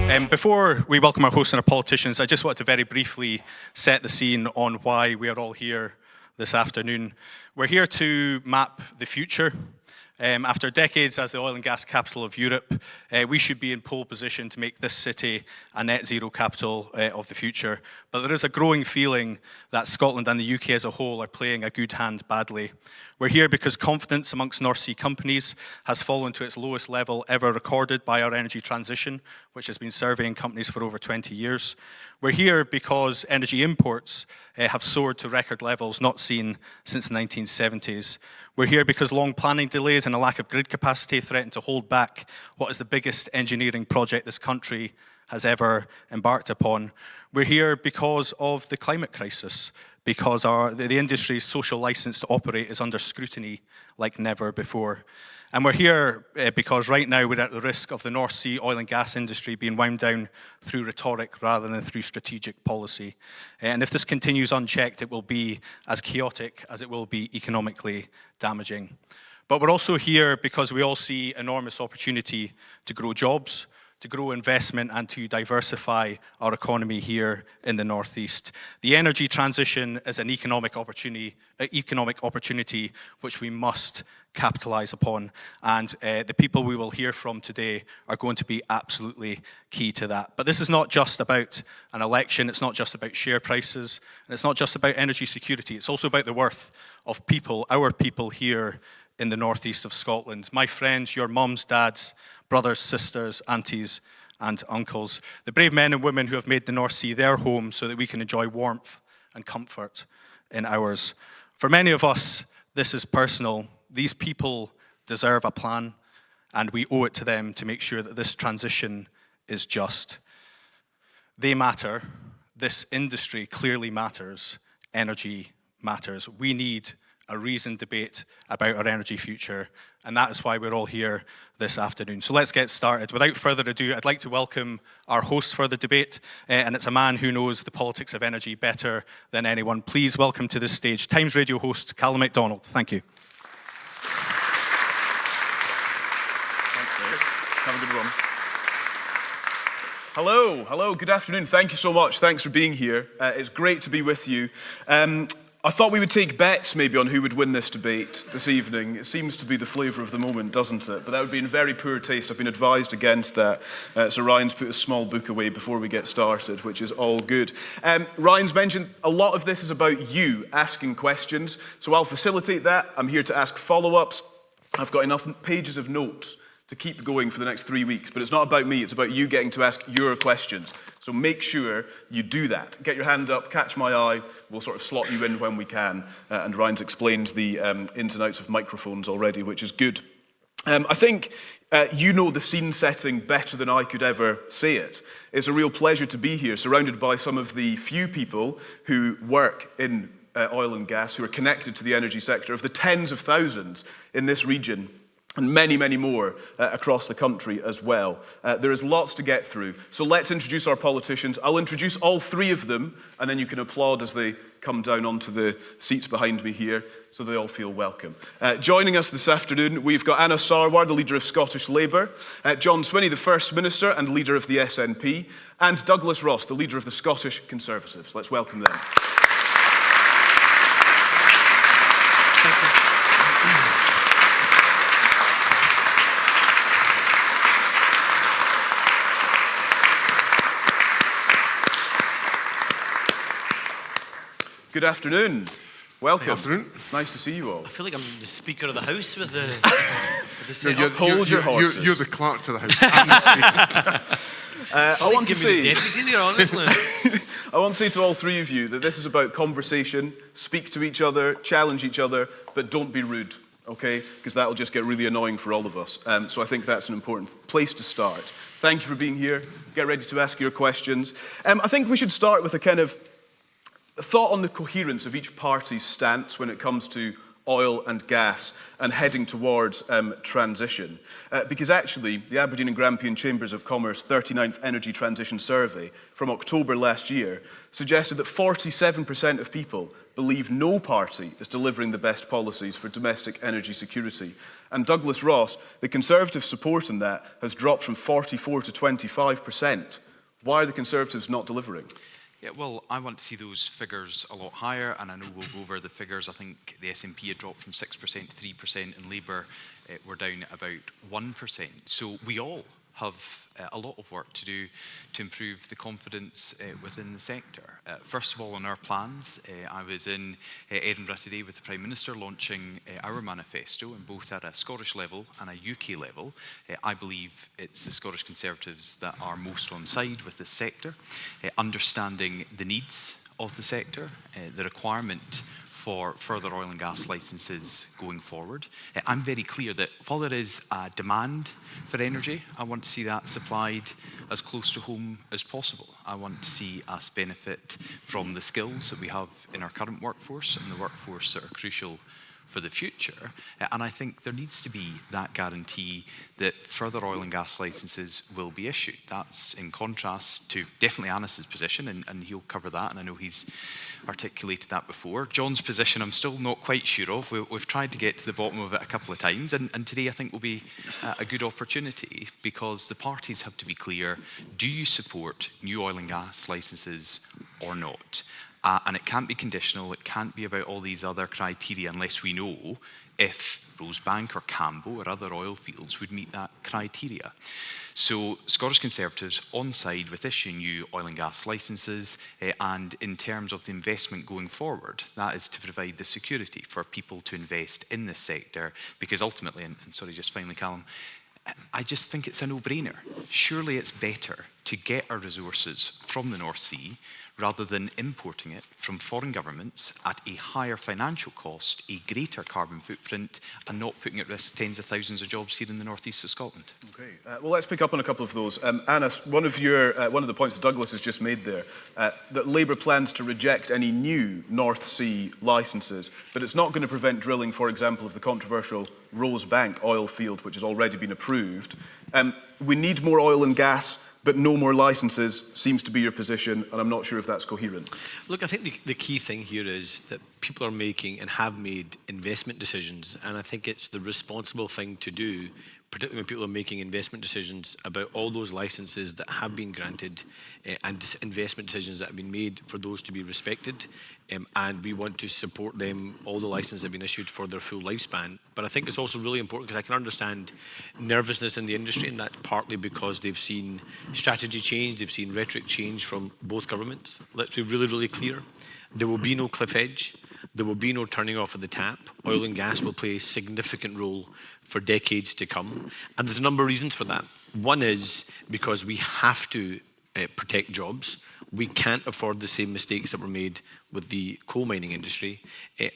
Before we welcome our hosts and our politicians, I just want to very briefly set the scene on why we are all here this afternoon. We're here to map the future. After decades as the oil and gas capital of Europe, we should be in pole position to make this city a net zero capital of the future. But there is a growing feeling that Scotland and the UK as a whole are playing a good hand badly. We're here because confidence amongst North Sea companies has fallen to its lowest level ever recorded by our energy transition, which has been surveying companies for over 20 years. We're here because energy imports have soared to record levels not seen since the 1970s. We're here because long planning delays and a lack of grid capacity threaten to hold back what is the biggest engineering project this country has ever embarked upon. We're here because of the climate crisis, because the industry's social license to operate is under scrutiny like never before. And we're here because right now we're at the risk of the North Sea oil and gas industry being wound down through rhetoric rather than through strategic policy. And if this continues unchecked, it will be as chaotic as it will be economically damaging. But we're also here because we all see enormous opportunity to grow jobs, to grow investment and to diversify our economy here in the Northeast. The energy transition is an economic opportunity which we must capitalise upon, and the people we will hear from today are going to be absolutely key to that. But this is not just about an election, it's not just about share prices, and it's not just about energy security, it's also about the worth of people, our people here in the northeast of Scotland. My friends, your mums, dads, brothers, sisters, aunties, and uncles, the brave men and women who have made the North Sea their home so that we can enjoy warmth and comfort in ours. For many of us, this is personal. These people deserve a plan, and we owe it to them to make sure that this transition is just. They matter. This industry clearly matters. Energy matters. We need a reasoned debate about our energy future, and that is why we're all here this afternoon. So let's get started. Without further ado, I'd like to welcome our host for the debate, and it's a man who knows the politics of energy better than anyone. Please welcome to this stage Times Radio host Calum Macdonald. Thank you. Thanks, Dave. Have a good one. Hello, good afternoon. Thank you so much. Thanks for being here. It's great to be with you. I thought we would take bets maybe on who would win this debate this evening. It seems to be the flavour of the moment, doesn't it? But that would be in very poor taste. I've been advised against that. So Ryan's put a small book away before we get started, which is all good. Ryan's mentioned a lot of this is about you asking questions. So I'll facilitate that. I'm here to ask follow-ups. I've got enough pages of notes to keep going for the next 3 weeks. But it's not about me. It's about you getting to ask your questions. So make sure you do that. Get your hand up, catch my eye. We'll sort of slot you in when we can. And Ryan's explained the ins and outs of microphones already, which is good. I think you know the scene setting better than I could ever say it. It's a real pleasure to be here, surrounded by some of the few people who work in oil and gas, who are connected to the energy sector, of the tens of thousands in this region, and many, many more across the country as well. There is lots to get through. So let's introduce our politicians. I'll introduce all three of them, and then you can applaud as they come down onto the seats behind me here, so they all feel welcome. Joining us this afternoon, we've got Anas Sarwar, the leader of Scottish Labour, John Swinney, the First Minister and leader of the SNP, and Douglas Ross, the leader of the Scottish Conservatives. Let's welcome them. Good afternoon. Welcome. Good afternoon. Nice to see you all. I feel like I'm the Speaker of the House with the Hold your horses. You're the clerk to the House. I'm the Speaker. I want to say, the deputy there, honestly. I want to say to all three of you that this is about conversation. Speak to each other, challenge each other, but don't be rude, okay? Because that will just get really annoying for all of us. So I think that's an important place to start. Thank you for being here. Get ready to ask your questions. I think we should start with a kind of thought on the coherence of each party's stance when it comes to oil and gas and heading towards transition. Because actually, the Aberdeen and Grampian Chambers of Commerce 39th Energy Transition Survey from October last year suggested that 47% of people believe no party is delivering the best policies for domestic energy security. And Douglas Ross, the Conservative support in that has dropped from 44 to 25%. Why are the Conservatives not delivering? Yeah, well, I want to see those figures a lot higher, and I know we'll go over the figures. I think the SNP had dropped from 6% to 3%, and Labour were down at about 1%. So we all have a lot of work to do to improve the confidence within the sector. First of all, on our plans, I was in Edinburgh today with the Prime Minister launching our manifesto, and both at a Scottish level and a UK level. I believe it's the Scottish Conservatives that are most on side with this sector, understanding the needs of the sector, the requirement for further oil and gas licences going forward. I'm very clear that while there is a demand for energy, I want to see that supplied as close to home as possible. I want to see us benefit from the skills that we have in our current workforce and the workforce that are crucial for the future. And I think there needs to be that guarantee that further oil and gas licences will be issued. That's in contrast to definitely Anas's position, and he'll cover that, and I know he's articulated that before. John's position I'm still not quite sure of. We've tried to get to the bottom of it a couple of times, and today I think will be a good opportunity, because the parties have to be clear: do you support new oil and gas licences or not? And it can't be conditional, it can't be about all these other criteria unless we know if Rosebank or Cambo or other oil fields would meet that criteria. So Scottish Conservatives on side with issuing new oil and gas licences, and in terms of the investment going forward, that is to provide the security for people to invest in this sector, because ultimately, and sorry, just finally, Calum, I just think it's a no-brainer. Surely it's better to get our resources from the North Sea rather than importing it from foreign governments at a higher financial cost, a greater carbon footprint, and not putting at risk tens of thousands of jobs here in the northeast of Scotland. Okay, well, let's pick up on a couple of those. Anas, one of the points that Douglas has just made there, that Labour plans to reject any new North Sea licences, but it's not going to prevent drilling, for example, of the controversial Rosebank oil field, which has already been approved. We need more oil and gas, but no more licences seems to be your position, and I'm not sure if that's coherent. Look, I think the key thing here is that people are making and have made investment decisions, and I think it's the responsible thing to do, particularly when people are making investment decisions about all those licences that have been granted and investment decisions that have been made, for those to be respected. And we want to support them, all the licenses have been issued for their full lifespan. But I think it's also really important, because I can understand nervousness in the industry, and that's partly because they've seen strategy change, they've seen rhetoric change from both governments. Let's be really, really clear. There will be no cliff edge. There will be no turning off of the tap. Oil and gas will play a significant role for decades to come. And there's a number of reasons for that. One is because we have to protect jobs. We can't afford the same mistakes that were made with the coal mining industry.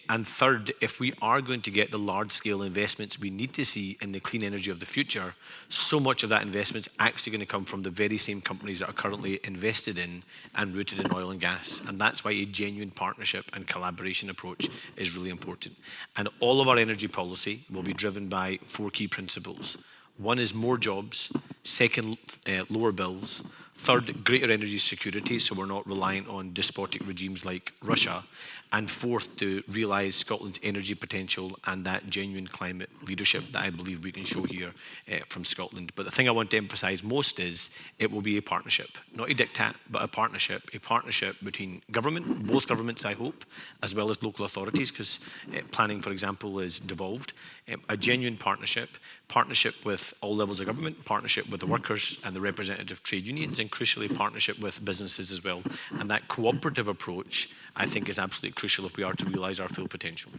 And third, if we are going to get the large-scale investments we need to see in the clean energy of the future, so much of that investment is actually going to come from the very same companies that are currently invested in and rooted in oil and gas. And that's why a genuine partnership and collaboration approach is really important. And all of our energy policy will be driven by 4 key principles. One is more jobs. Second, lower bills. Third, greater energy security, so we're not reliant on despotic regimes like Russia. And fourth, to realise Scotland's energy potential and that genuine climate leadership that I believe we can show here from Scotland. But the thing I want to emphasise most is it will be a partnership, not a diktat, but a partnership between government, both governments I hope, as well as local authorities, because planning, for example, is devolved. A genuine partnership with all levels of government, partnership with the workers and the representative trade unions, and crucially partnership with businesses as well. And that cooperative approach, I think, is absolutely crucial if we are to realise our full potential.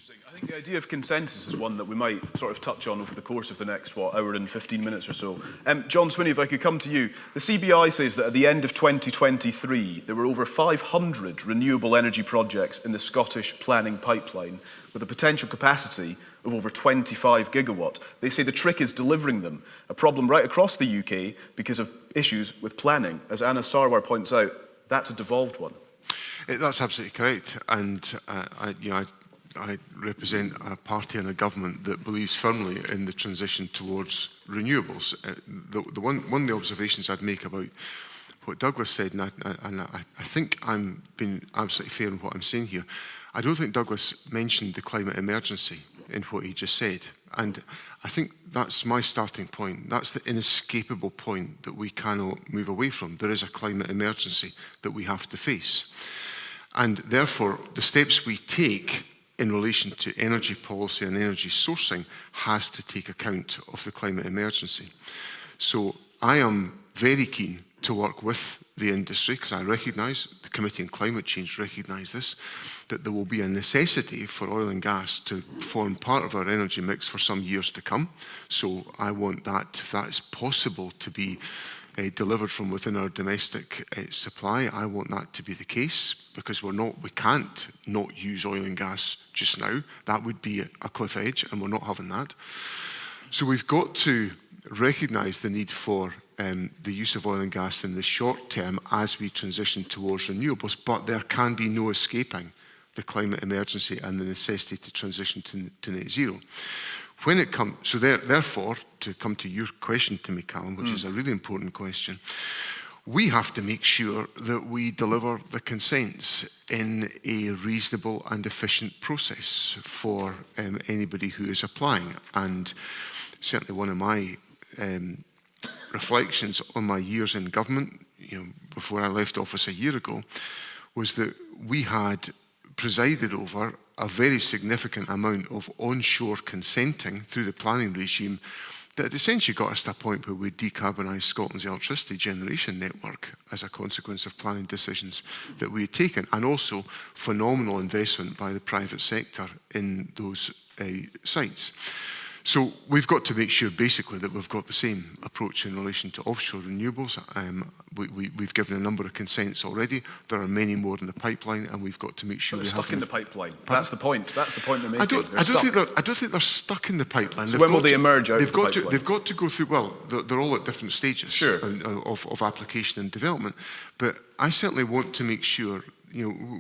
I think the idea of consensus is one that we might sort of touch on over the course of the next, hour and 15 minutes or so. John Swinney, if I could come to you. The CBI says that at the end of 2023, there were over 500 renewable energy projects in the Scottish planning pipeline, with a potential capacity of over 25 gigawatt. They say the trick is delivering them, a problem right across the UK because of issues with planning. As Anas Sarwar points out, that's a devolved one. That's absolutely correct. And I I represent a party and a government that believes firmly in the transition towards renewables. One of the observations I'd make about what Douglas said, and I think I'm being absolutely fair in what I'm saying here, I don't think Douglas mentioned the climate emergency in what he just said. And I think that's my starting point. That's the inescapable point that we cannot move away from. There is a climate emergency that we have to face. And therefore, the steps we take in relation to energy policy and energy sourcing has to take account of the climate emergency. So I am very keen to work with the industry, because I recognise, the Committee on Climate Change recognise this, that there will be a necessity for oil and gas to form part of our energy mix for some years to come. So I want that, if that is possible, to be delivered from within our domestic supply. I want that to be the case, because we can't not use oil and gas just now. That would be a cliff edge, and we're not having that. So we've got to recognise the need for the use of oil and gas in the short term as we transition towards renewables, but there can be no escaping the climate emergency and the necessity to transition to net zero. When it comes, so therefore, to come to your question to me, Calum, which is a really important question, we have to make sure that we deliver the consents in a reasonable and efficient process for anybody who is applying. And certainly one of my reflections on my years in government, before I left office a year ago, was that we had presided over a very significant amount of onshore consenting through the planning regime that essentially got us to a point where we decarbonised Scotland's electricity generation network as a consequence of planning decisions that we had taken, and also phenomenal investment by the private sector in those sites. So we've got to make sure basically that we've got the same approach in relation to offshore renewables. We've given a number of consents already. There are many more in the pipeline, and we've got to make sure they're stuck in the pipeline. That's the point. That's the point they're making. I don't think they're stuck in the pipeline. So when will they emerge out of the pipeline? They've got to go through, well, they're all at different stages of application and development. But I certainly want to make sure,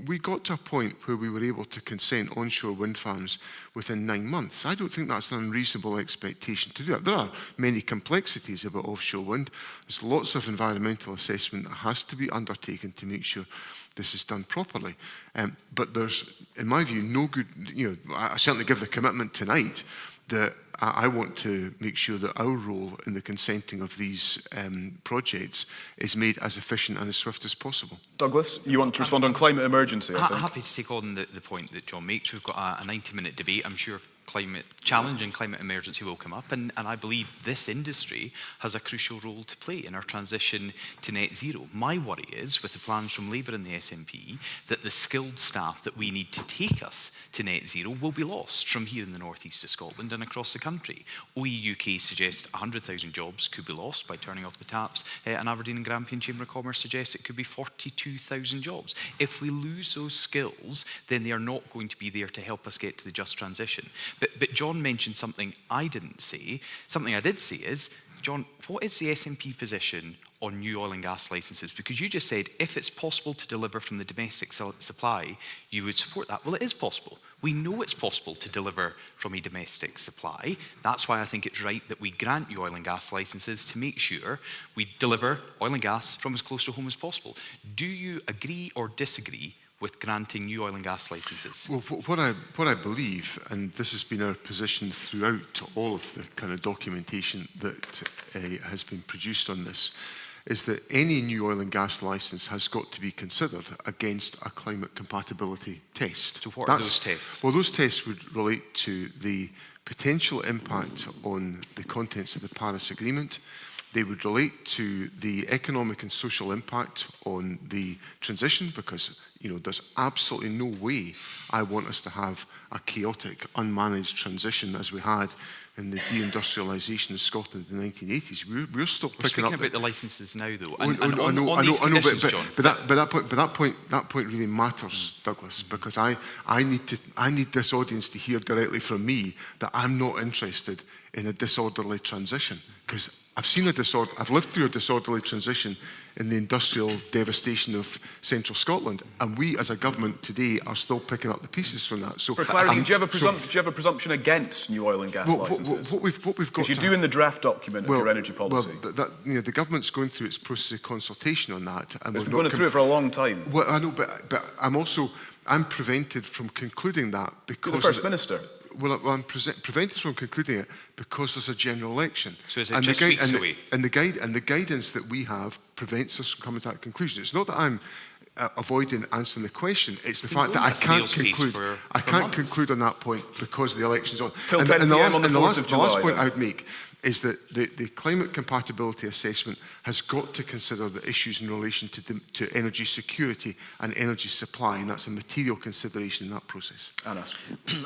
we got to a point where we were able to consent onshore wind farms within 9 months. I don't think that's an unreasonable expectation to do that. There are many complexities about offshore wind. There's lots of environmental assessment that has to be undertaken to make sure this is done properly. But there's, in my view, no good, I certainly give the commitment tonight that I want to make sure that our role in the consenting of these projects is made as efficient and as swift as possible. Douglas, you want to respond on climate emergency, I think. Happy to take on the point that John makes. We've got a 90-minute debate. I'm sure climate challenge and climate emergency will come up, and I believe this industry has a crucial role to play in our transition to net zero. My worry is, with the plans from Labour and the SNP, that the skilled staff that we need to take us to net zero will be lost from here in the northeast of Scotland and across the country. OE UK suggests 100,000 jobs could be lost by turning off the taps, and Aberdeen and Grampian Chamber of Commerce suggests it could be 42,000 jobs. If we lose those skills, then they are not going to be there to help us get to the just transition. But John mentioned something I didn't say. Something I did say is, John, what is the SNP position on new oil and gas licences? Because you just said if it's possible to deliver from the domestic supply, you would support that. Well, it is possible. We know it's possible to deliver from a domestic supply. That's why I think it's right that we grant new oil and gas licences to make sure we deliver oil and gas from as close to home as possible. Do you agree or disagree with granting new oil and gas licences? Well, what I believe, and this has been our position throughout all of the kind of documentation that has been produced on this, is that any new oil and gas licence has got to be considered against a climate compatibility test. So what are those tests? Well, those tests would relate to the potential impact on the contents of the Paris Agreement. They would relate to the economic and social impact on the transition, because there's absolutely no way I want us to have a chaotic, unmanaged transition as we had in the deindustrialisation of Scotland in the 1980s. We're still picking up. We're speaking about the licences now, though. I know, but that point really matters, Douglas, because I need this audience to hear directly from me that I'm not interested in a disorderly transition. because I've lived through a disorderly transition in the industrial devastation of central Scotland, and we as a government today are still picking up the pieces from that. So, for clarity, do you have a presumption against new oil and gas licences? What we've got, because you do in the draft document of your energy policy. Well, the government's going through its process of consultation on that, and it's been going through it for a long time. Well, I know, but I'm prevented from concluding that because you're the First Minister. Well, I'm prevented from concluding it because there's a general election. So is it just weeks away? And the guidance that we have prevents us from coming to that conclusion. It's not that I'm avoiding answering the question. It's the fact that I can't conclude. I can't conclude on that point because the election's on. Till 10 p.m. on the 4th of July. The last point I would make is that the climate compatibility assessment has got to consider the issues in relation to energy security and energy supply, and that's a material consideration in that process. Anas.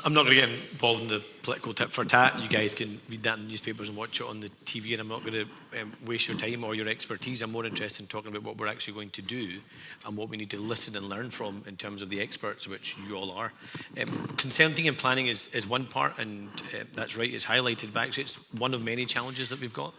I'm not going to get involved in the political tit for tat. You guys can read that in the newspapers and watch it on the TV, and I'm not going to waste your time or your expertise. I'm more interested in talking about what we're actually going to do and what we need to listen and learn from in terms of the experts, which you all are. Consenting and planning is one part, and that's right, it's highlighted, but actually it's one of many challenges that we've got.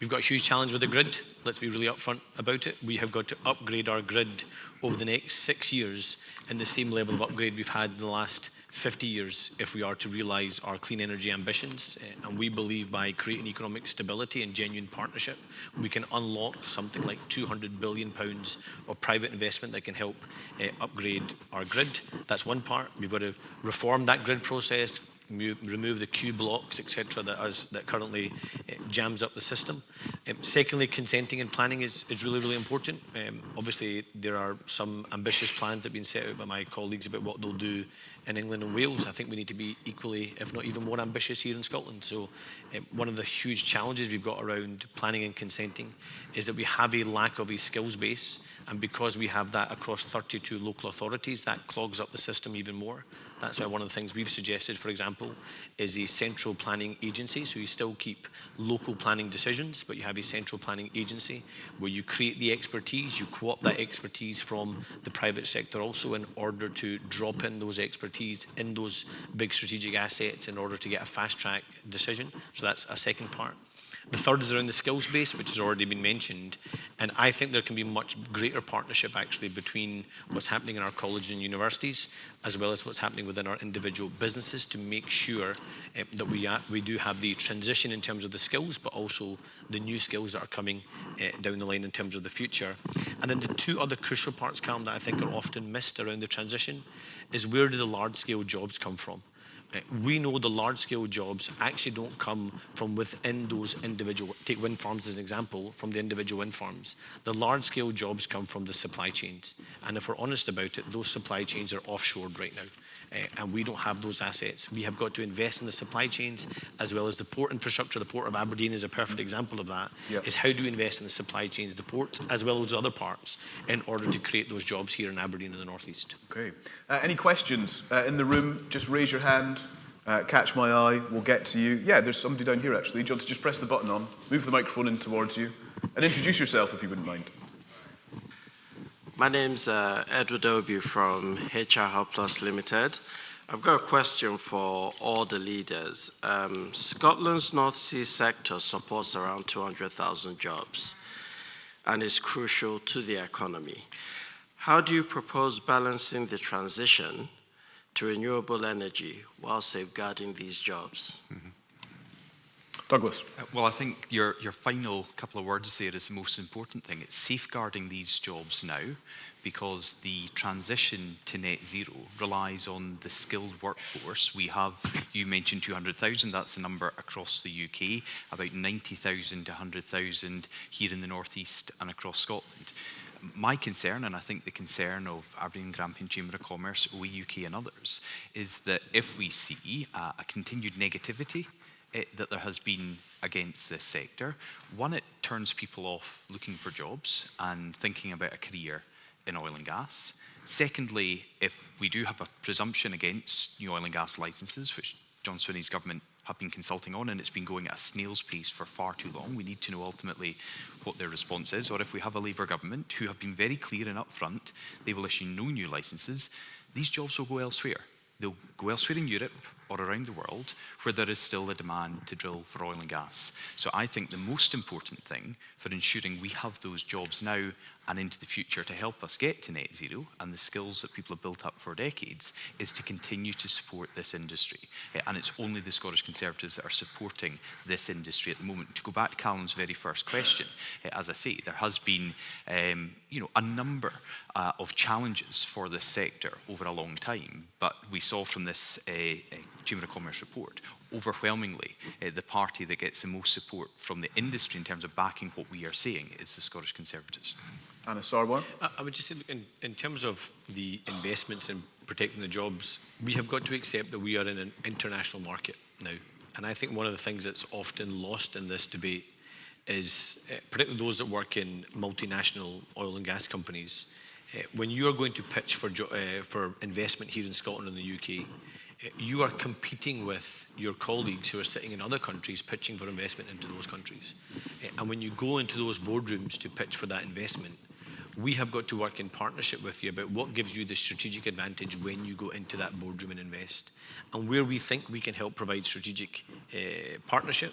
We've got a huge challenge with the grid. Let's be really upfront about it. We have got to upgrade our grid over the next 6 years in the same level of upgrade we've had in the last 50 years if we are to realise our clean energy ambitions. And we believe by creating economic stability and genuine partnership, we can unlock something like £200 billion of private investment that can help upgrade our grid. That's one part. We've got to reform that grid process, remove the queue blocks, etc., that currently jams up the system. Secondly, consenting and planning is really, really important. Obviously, there are some ambitious plans that have been set out by my colleagues about what they'll do in England and Wales. I think we need to be equally, if not even more ambitious here in Scotland. So one of the huge challenges we've got around planning and consenting is that we have a lack of a skills base, and because we have that across 32 local authorities, that clogs up the system even more. That's why one of the things we've suggested, for example, is a central planning agency. So you still keep local planning decisions, but you have a central planning agency where you create the expertise, you co-opt that expertise from the private sector also in order to drop in those expertise in those big strategic assets in order to get a fast-track decision. So that's a second part. The third is around the skills base, which has already been mentioned. And I think there can be much greater partnership actually between what's happening in our colleges and universities, as well as what's happening within our individual businesses to make sure that we do have the transition in terms of the skills, but also the new skills that are coming down the line in terms of the future. And then the two other crucial parts, Calum, that I think are often missed around the transition is where do the large-scale jobs come from? We know the large-scale jobs actually don't come from within those individual, take wind farms as an example, from the individual wind farms. The large-scale jobs come from the supply chains. And if we're honest about it, those supply chains are offshored right now. And we don't have those assets. We have got to invest in the supply chains as well as the port infrastructure. The Port of Aberdeen is a perfect example of that. Yep. Is how do we invest in the supply chains, the ports, as well as other parts, in order to create those jobs here in Aberdeen and the North East. Okay. Any questions in the room? Just raise your hand. Catch my eye. We'll get to you. Yeah, there's somebody down here actually. Do you want to just press the button on, move the microphone in towards you, and introduce yourself if you wouldn't mind. My name's Edward Obi from HR Hub Plus Limited. I've got a question for all the leaders. Scotland's North Sea sector supports around 200,000 jobs and is crucial to the economy. How do you propose balancing the transition to renewable energy while safeguarding these jobs? Mm-hmm. Douglas. Well, I think your final couple of words there is the most important thing. It's safeguarding these jobs now, because the transition to net zero relies on the skilled workforce. We have, you mentioned 200,000, that's the number across the UK, about 90,000 to 100,000 here in the North East and across Scotland. My concern, and I think the concern of Aberdeen Grampian Chamber of Commerce, OE UK and others, is that if we see a continued negativity that there has been against this sector, one, it turns people off looking for jobs and thinking about a career in oil and gas. Secondly, if we do have a presumption against new oil and gas licences, which John Swinney's government have been consulting on, and it's been going at a snail's pace for far too long. We need to know ultimately what their response is. Or if we have a Labour government who have been very clear and upfront, they will issue no new licences, these jobs will go elsewhere. They'll go elsewhere in Europe, or around the world where there is still a demand to drill for oil and gas. So I think the most important thing for ensuring we have those jobs now and into the future to help us get to net zero and the skills that people have built up for decades is to continue to support this industry. And it's only the Scottish Conservatives that are supporting this industry at the moment. To go back to Calum's very first question, as I say, there has been a number of challenges for this sector over a long time, but we saw from this Chamber of Commerce report, overwhelmingly, the party that gets the most support from the industry in terms of backing what we are saying is the Scottish Conservatives. Anas Sarwar? I would just say, in terms of the investments in protecting the jobs, we have got to accept that we are in an international market now. And I think one of the things that's often lost in this debate is, particularly those that work in multinational oil and gas companies, when you are going to pitch for investment here in Scotland and the UK, you are competing with your colleagues who are sitting in other countries pitching for investment into those countries. And when you go into those boardrooms to pitch for that investment, we have got to work in partnership with you about what gives you the strategic advantage when you go into that boardroom and invest. And where we think we can help provide strategic partnership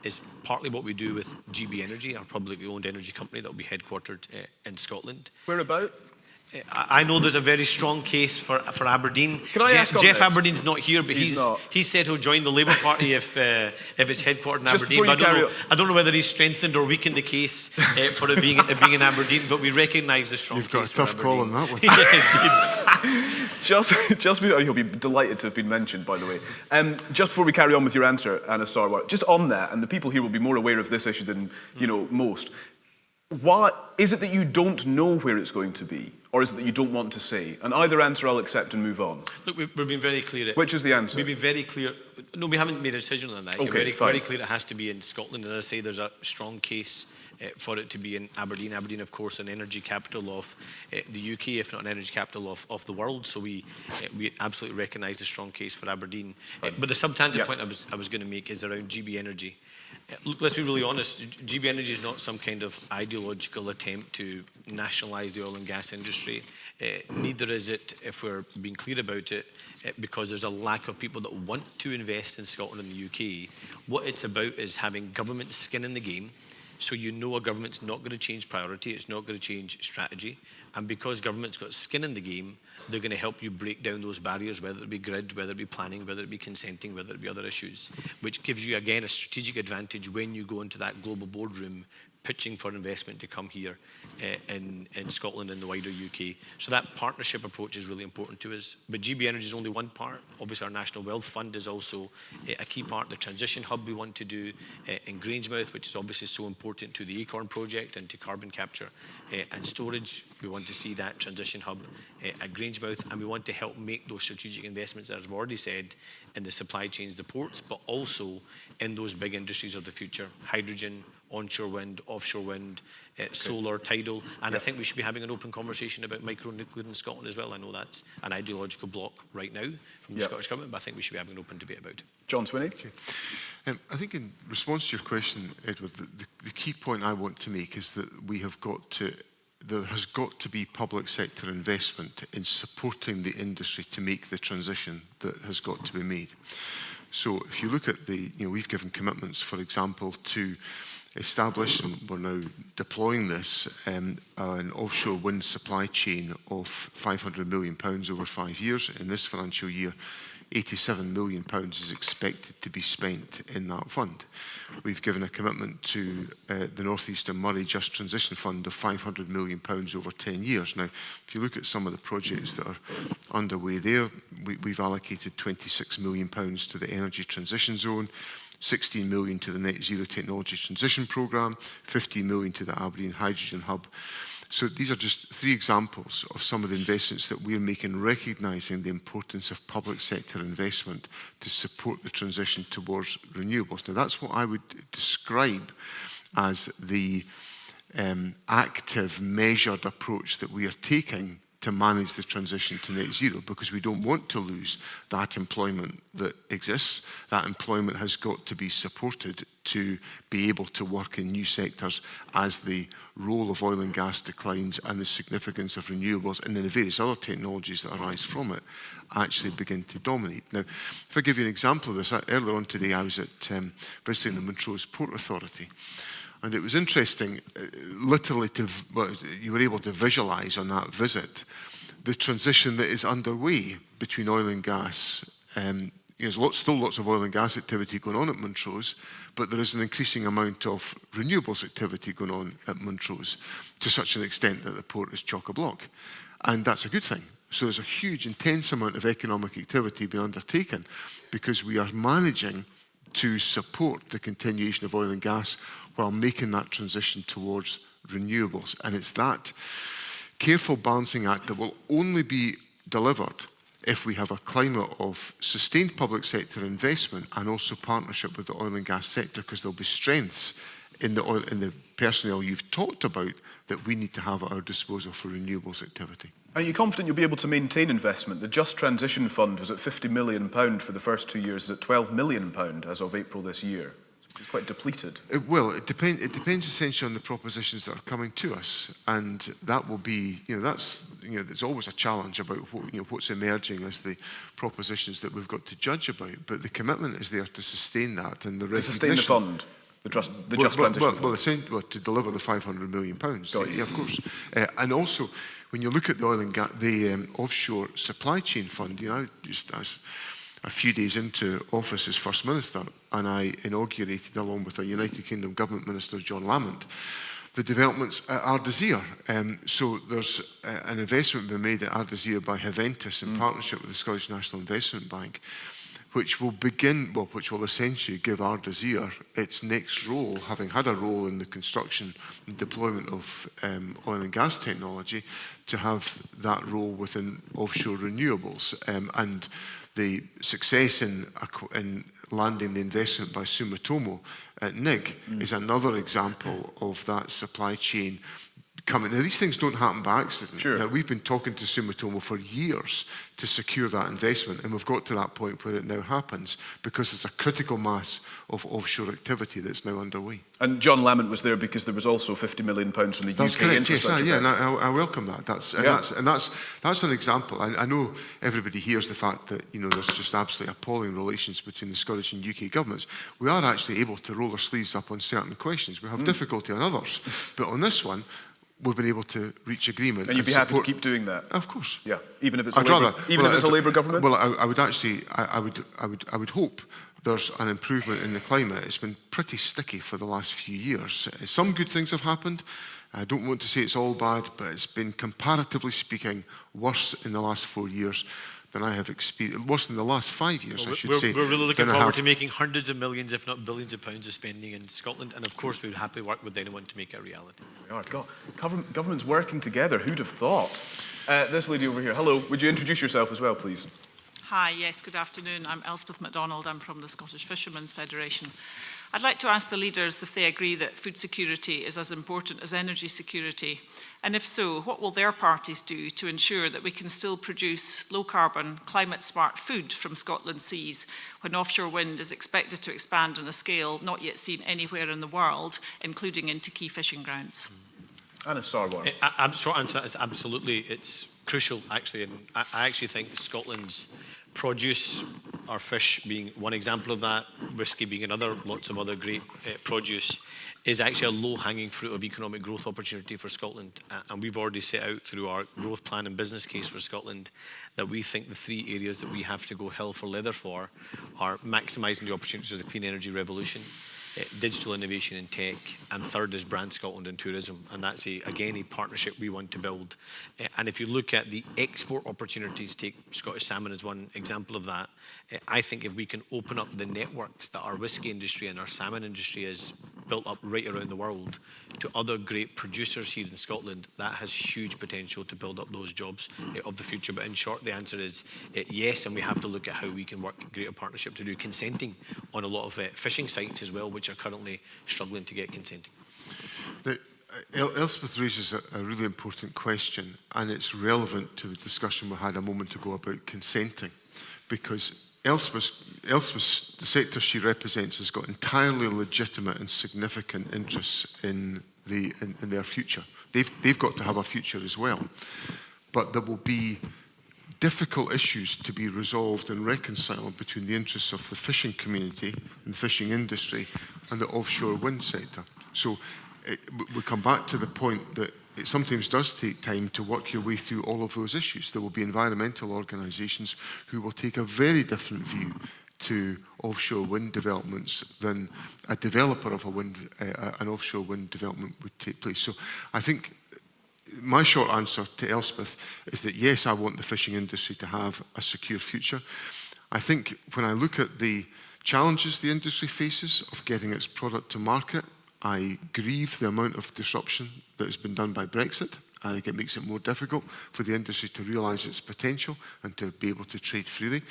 is partly what we do with GB Energy, our publicly owned energy company that will be headquartered in Scotland. Whereabout? I know there's a very strong case for Aberdeen. Can I ask on Jeff this? Aberdeen's not here, but he said he'll join the Labour Party if it's headquartered in Aberdeen. But I don't know whether he's strengthened or weakened the case for it being in Aberdeen, but we recognise the strong case. You've got a tough call on that one. Just he'll be delighted to have been mentioned, by the way. Just before we carry on with your answer, Anas Sarwar, just on that, and the people here will be more aware of this issue than most. What is it that you don't know where it's going to be, or is it that you don't want to say? And either answer I'll accept and move on. Look, we've been very clear. Which is the answer? We've been very clear. No, we haven't made a decision on that. Okay, very clear it has to be in Scotland. And as I say, there's a strong case for it to be in Aberdeen. Aberdeen, of course, an energy capital of the UK, if not an energy capital of the world. So we absolutely recognise the strong case for Aberdeen. But the substantive point I was going to make is around GB Energy. Look, let's be really honest. GB Energy is not some kind of ideological attempt to nationalise the oil and gas industry. Neither is it, if we're being clear about it, because there's a lack of people that want to invest in Scotland and the UK. What it's about is having government skin in the game. So you know a government's not going to change priority, it's not going to change strategy. And because government's got skin in the game, they're going to help you break down those barriers, whether it be grid, whether it be planning, whether it be consenting, whether it be other issues, which gives you, again, a strategic advantage when you go into that global boardroom pitching for investment to come here in Scotland and the wider UK. So that partnership approach is really important to us. But GB Energy is only one part. Obviously, our National Wealth Fund is also a key part. The transition hub we want to do in Grangemouth, which is obviously so important to the Acorn project and to carbon capture and storage. We want to see that transition hub at Grangemouth, and we want to help make those strategic investments, as I've already said, in the supply chains, the ports, but also in those big industries of the future: hydrogen, onshore wind, offshore wind, solar, tidal. And I think we should be having an open conversation about micronuclear in Scotland as well. I know that's an ideological block right now from the Scottish Government, but I think we should be having an open debate about it. John Swinney? Okay. I think in response to your question, Edward, the key point I want to make is that there has got to be public sector investment in supporting the industry to make the transition that has got to be made. So if you look at we've given commitments, for example, to establish, and we're now deploying this, an offshore wind supply chain of £500 million over 5 years. In this financial year, £87 million is expected to be spent in that fund. We've given a commitment to the North Eastern Moray Just Transition Fund of £500 million over 10 years. Now, if you look at some of the projects that are underway there, we've allocated £26 million to the Energy Transition Zone, 16 million to the Net Zero Technology Transition Programme, 15 million to the Aberdeen Hydrogen Hub. So these are just 3 examples of some of the investments that we're making, recognising the importance of public sector investment to support the transition towards renewables. Now, that's what I would describe as the active, measured approach that we are taking to manage the transition to net zero, because we don't want to lose that employment that exists. That employment has got to be supported to be able to work in new sectors as the role of oil and gas declines and the significance of renewables and then the various other technologies that arise from it actually begin to dominate. Now, if I give you an example of this, earlier on today I was at visiting the Montrose Port Authority. And it was interesting, literally, you were able to visualise on that visit the transition that is underway between oil and gas. There's still lots of oil and gas activity going on at Montrose, but there is an increasing amount of renewables activity going on at Montrose, to such an extent that the port is chock-a-block. And that's a good thing. So there's a huge, intense amount of economic activity being undertaken because we are managing to support the continuation of oil and gas while making that transition towards renewables. And it's that careful balancing act that will only be delivered if we have a climate of sustained public sector investment and also partnership with the oil and gas sector, because there'll be strengths in the personnel you've talked about that we need to have at our disposal for renewables activity. Are you confident you'll be able to maintain investment? The Just Transition Fund was at £50 million for the first 2 years. It's at £12 million as of April this year. It's quite depleted. It depends essentially on the propositions that are coming to us, and that will be, there's always a challenge about what's emerging as the propositions that we've got to judge about. But the commitment is there to sustain that, and the recognition. To sustain the fund. The Just Transition Fund. Well, to deliver the £500 million. Yeah, of course. And also, when you look at the oil and gas, the offshore supply chain fund, I was a few days into office as First Minister, and I inaugurated, along with our United Kingdom Government Minister, John Lamont, the developments at Ardasir. So there's an investment being made at Ardasir by Haventus in partnership with the Scottish National Investment Bank, which will essentially give Ardasir its next role, having had a role in the construction and deployment of oil and gas technology, to have that role within offshore renewables. And the success in landing the investment by Sumitomo at NIG is another example of that supply chain coming. Now, these things don't happen by accident. Sure. Now, we've been talking to Sumitomo for years to secure that investment, and we've got to that point where it now happens because there's a critical mass of offshore activity that's now underway. And John Lamont was there because there was also £50 million from the That's UK correct, infrastructure. yes, and I welcome that. That's an example. I know everybody hears the fact that there's just absolutely appalling relations between the Scottish and UK governments. We are actually able to roll our sleeves up on certain questions. We have difficulty on others, but on this one, we've been able to reach agreement. And you'd be happy to keep doing that? Of course. Yeah, even if it's a Labour government? Well, I would hope there's an improvement in the climate. It's been pretty sticky for the last few years. Some good things have happened. I don't want to say it's all bad, but it's been, comparatively speaking, worse in the last 4 years than I have experienced, worse than the last 5 years, I should say. We're really looking forward to making hundreds of millions, if not billions of pounds of spending in Scotland, and of course we'd happily work with anyone to make it a reality. We are. Government's working together, who'd have thought? This lady over here, hello, would you introduce yourself as well, please? Hi, yes, good afternoon. I'm Elspeth Macdonald, I'm from the Scottish Fishermen's Federation. I'd like to ask the leaders if they agree that food security is as important as energy security, and if so, what will their parties do to ensure that we can still produce low-carbon, climate-smart food from Scotland's seas when offshore wind is expected to expand on a scale not yet seen anywhere in the world, including into key fishing grounds? Anas Sarwar. Short answer is absolutely. It's crucial, actually, and I actually think Scotland's produce, our fish being one example of that, whisky being another, lots of other great produce, is actually a low-hanging fruit of economic growth opportunity for Scotland. And we've already set out through our growth plan and business case for Scotland that we think the 3 areas that we have to go hell for leather for are maximising the opportunities of the clean energy revolution, digital innovation and tech, and third is Brand Scotland and tourism, and that's again a partnership we want to build. And if you look at the export opportunities, take Scottish salmon as one example of that, I think if we can open up the networks that our whisky industry and our salmon industry has built up right around the world to other great producers here in Scotland, that has huge potential to build up those jobs of the future. But in short, the answer is yes, and we have to look at how we can work in greater partnership to do consenting on a lot of fishing sites as well, which are currently struggling to get consenting. Now, Elspeth raises a really important question, and it's relevant to the discussion we had a moment ago about consenting, because Elspeth, the sector she represents, has got entirely legitimate and significant interests in their future. They've got to have a future as well, but there will be difficult issues to be resolved and reconciled between the interests of the fishing community and the fishing industry and the offshore wind sector. So we come back to the point that it sometimes does take time to work your way through all of those issues. There will be environmental organisations who will take a very different view to offshore wind developments than a developer of an offshore wind development would take place. So I think my short answer to Elspeth is that yes, I want the fishing industry to have a secure future. I think when I look at the challenges the industry faces of getting its product to market, I grieve the amount of disruption that has been done by Brexit. I think it makes it more difficult for the industry to realise its potential and to be able to trade freely.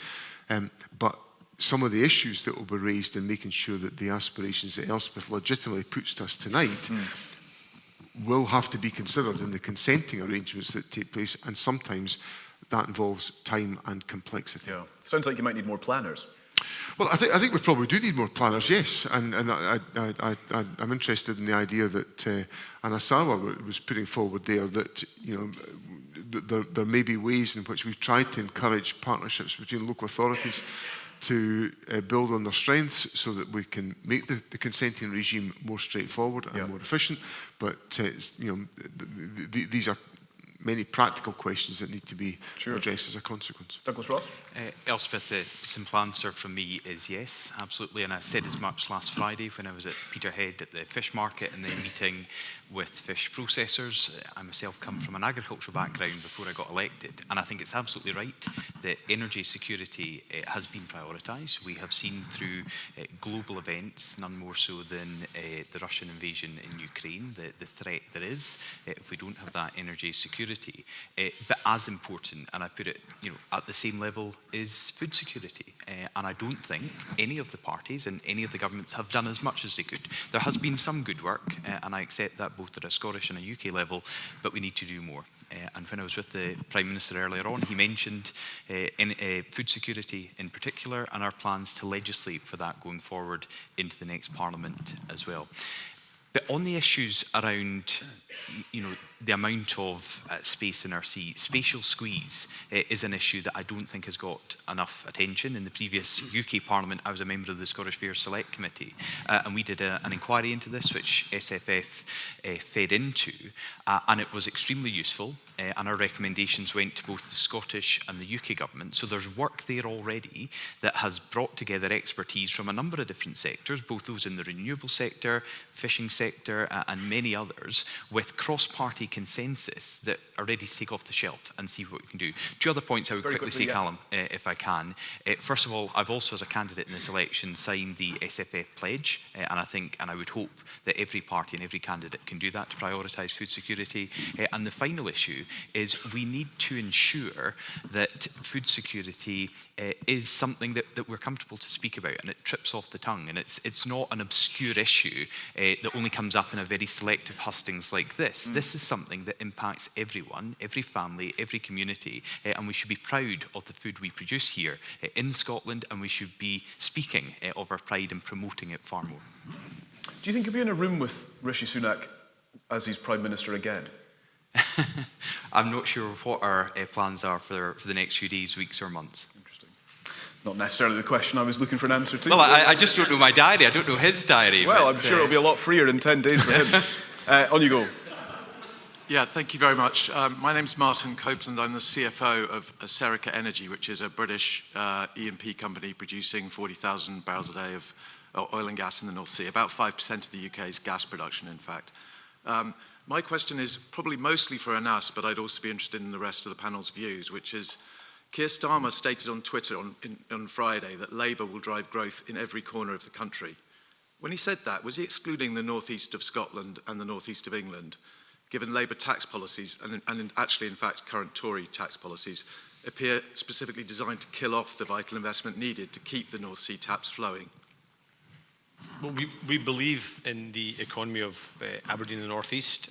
But some of the issues that will be raised in making sure that the aspirations that Elspeth legitimately puts to us tonight will have to be considered in the consenting arrangements that take place, and sometimes that involves time and complexity. Yeah. Sounds like you might need more planners. Well, I think we probably do need more planners, yes. And I'm interested in the idea that Anas Sarwar was putting forward there, that there may be ways in which we've tried to encourage partnerships between local authorities to build on their strengths so that we can make the consenting regime more straightforward and more efficient. But these are many practical questions that need to be addressed as a consequence. Douglas Ross? Elspeth, the simple answer from me is yes, absolutely. And I said as much last Friday when I was at Peterhead at the fish market and then meeting with fish processors. I myself come from an agricultural background before I got elected, and I think it's absolutely right that energy security has been prioritised. We have seen through global events, none more so than the Russian invasion in Ukraine, the threat there is if we don't have that energy security. But as important, and I put it at the same level, is food security. And I don't think any of the parties and any of the governments have done as much as they could. There has been some good work, and I accept that both at a Scottish and a UK level, but we need to do more. And when I was with the Prime Minister earlier on, he mentioned food security in particular and our plans to legislate for that going forward into the next Parliament as well. But on the issues around, the amount of space in our sea, spatial squeeze is an issue that I don't think has got enough attention. In the previous UK Parliament, I was a member of the Scottish Affairs Select Committee, and we did an inquiry into this, which SFF fed into, and it was extremely useful, and our recommendations went to both the Scottish and the UK government. So there's work there already that has brought together expertise from a number of different sectors, both those in the renewable sector, fishing sector, and many others, with cross-party consensus that are ready to take off the shelf and see what we can do. Two other points I would quickly say, Calum, if I can. First of all, I've also, as a candidate in this election, signed the SFF pledge, and I would hope that every party and every candidate can do that to prioritise food security. And the final issue is we need to ensure that food security is something that we're comfortable to speak about, and it trips off the tongue, and it's not an obscure issue that only comes up in a very selective hustings like this. This is something that impacts everyone, every family, every community, and we should be proud of the food we produce here in Scotland, and we should be speaking of our pride and promoting it far more. Do you think you'll be in a room with Rishi Sunak as he's Prime Minister again? I'm not sure what our plans are for the next few days, weeks or months. Interesting. Not necessarily the question I was looking for an answer to. Well, I just don't know my diary. I don't know his diary. Well, I'm sure it'll be a lot freer in 10 days for him. On you go. Yeah, thank you very much. My name's Martin Copeland. I'm the CFO of Serica Energy, which is a British E&P company producing 40,000 barrels a day of oil and gas in the North Sea, about 5% of the UK's gas production, in fact. My question is probably mostly for Anas, but I'd also be interested in the rest of the panel's views, which is Keir Starmer stated on Twitter on Friday that Labour will drive growth in every corner of the country. When he said that, was he excluding the northeast of Scotland and the northeast of England, given Labour tax policies, and actually, in fact, current Tory tax policies, appear specifically designed to kill off the vital investment needed to keep the North Sea taps flowing? Well, we believe in the economy of Aberdeen and the North East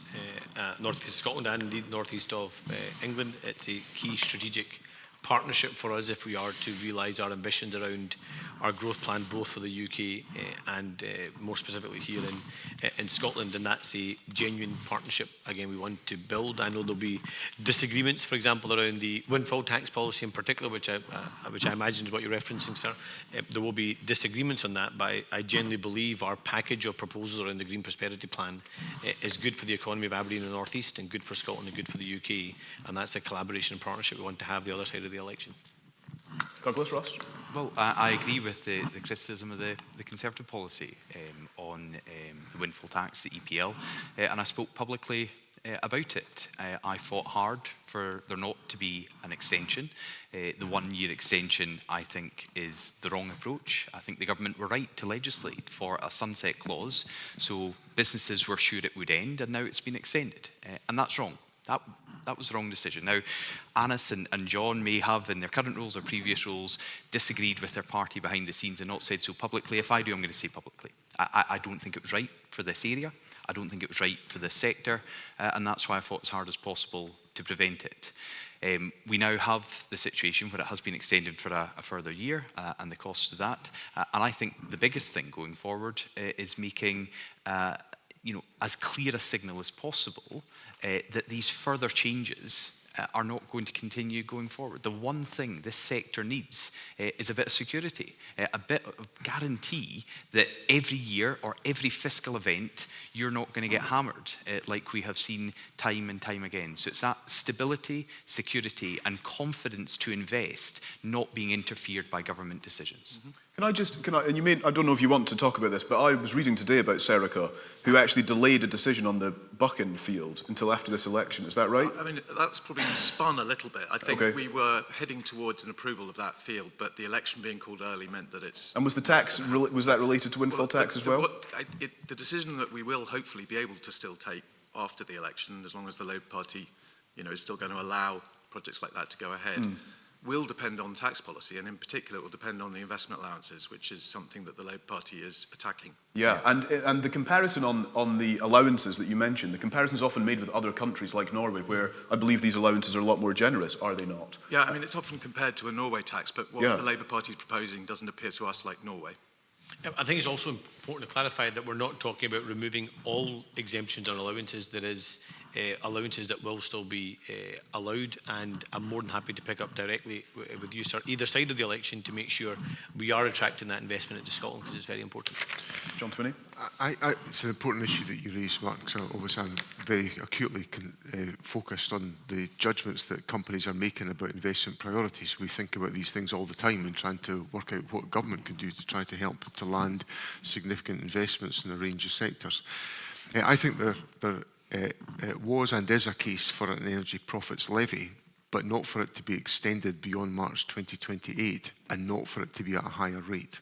of Scotland, and indeed North East of England. It's a key strategic partnership for us if we are to realise our ambitions around our growth plan, both for the UK and more specifically here in Scotland. And that's a genuine partnership, again, we want to build. I know there'll be disagreements, for example, around the windfall tax policy in particular, which I imagine is what you're referencing, sir. There will be disagreements on that, but I genuinely believe our package of proposals around the Green Prosperity Plan is good for the economy of Aberdeen and the North East, and good for Scotland and good for the UK. And that's a collaboration and partnership we want to have the other side of the election. Douglas, Ross? Well, I agree with the criticism of the Conservative policy on the windfall tax, the EPL, and I spoke publicly about it. I fought hard for there not to be an extension. The 1-year extension, I think, is the wrong approach. I think the government were right to legislate for a sunset clause, so businesses were sure it would end, and now it's been extended, and that's wrong. That was the wrong decision. Now, Anas and John may have, in their current roles or previous roles, disagreed with their party behind the scenes and not said so publicly. If I do, I'm going to say publicly. I don't think it was right for this area. I don't think it was right for this sector, and that's why I fought as hard as possible to prevent it. We now have the situation where it has been extended for a further year, and the cost of that. And I think the biggest thing going forward is making as clear a signal as possible that these further changes are not going to continue going forward. The one thing this sector needs is a bit of security, a bit of guarantee that every year or every fiscal event, you're not going to get hammered like we have seen time and time again. So it's that stability, security, and confidence to invest not being interfered by government decisions. Mm-hmm. And you may, I don't know if you want to talk about this, but I was reading today about Serica, who actually delayed a decision on the Buchan field until after this election. Is that right? I mean, that's probably spun a little bit. I think we were heading towards an approval of that field, but the election being called early meant that it's... And was the tax, was that related to windfall tax as well? The decision that we will hopefully be able to still take after the election, as long as the Labour Party, is still going to allow projects like that to go ahead, will depend on tax policy, and in particular it will depend on the investment allowances, which is something that the Labour Party is attacking. Yeah, and the comparison on the allowances that you mentioned, the comparison is often made with other countries like Norway, where I believe these allowances are a lot more generous, are they not? Yeah, I mean, it's often compared to a Norway tax, but what the Labour Party is proposing doesn't appear to us like Norway. I think it's also important to clarify that we're not talking about removing all exemptions on allowances. There is allowances that will still be allowed, and I'm more than happy to pick up directly with you, sir, either side of the election to make sure we are attracting that investment into Scotland, because it's very important. John Swinney? It's an important issue that you raised, Mark. So obviously I'm very acutely focused on the judgments that companies are making about investment priorities. We think about these things all the time and trying to work out what government can do to try to help to land significant investments in a range of sectors. I think there was and is a case for an energy profits levy, but not for it to be extended beyond March 2028 and not for it to be at a higher rate.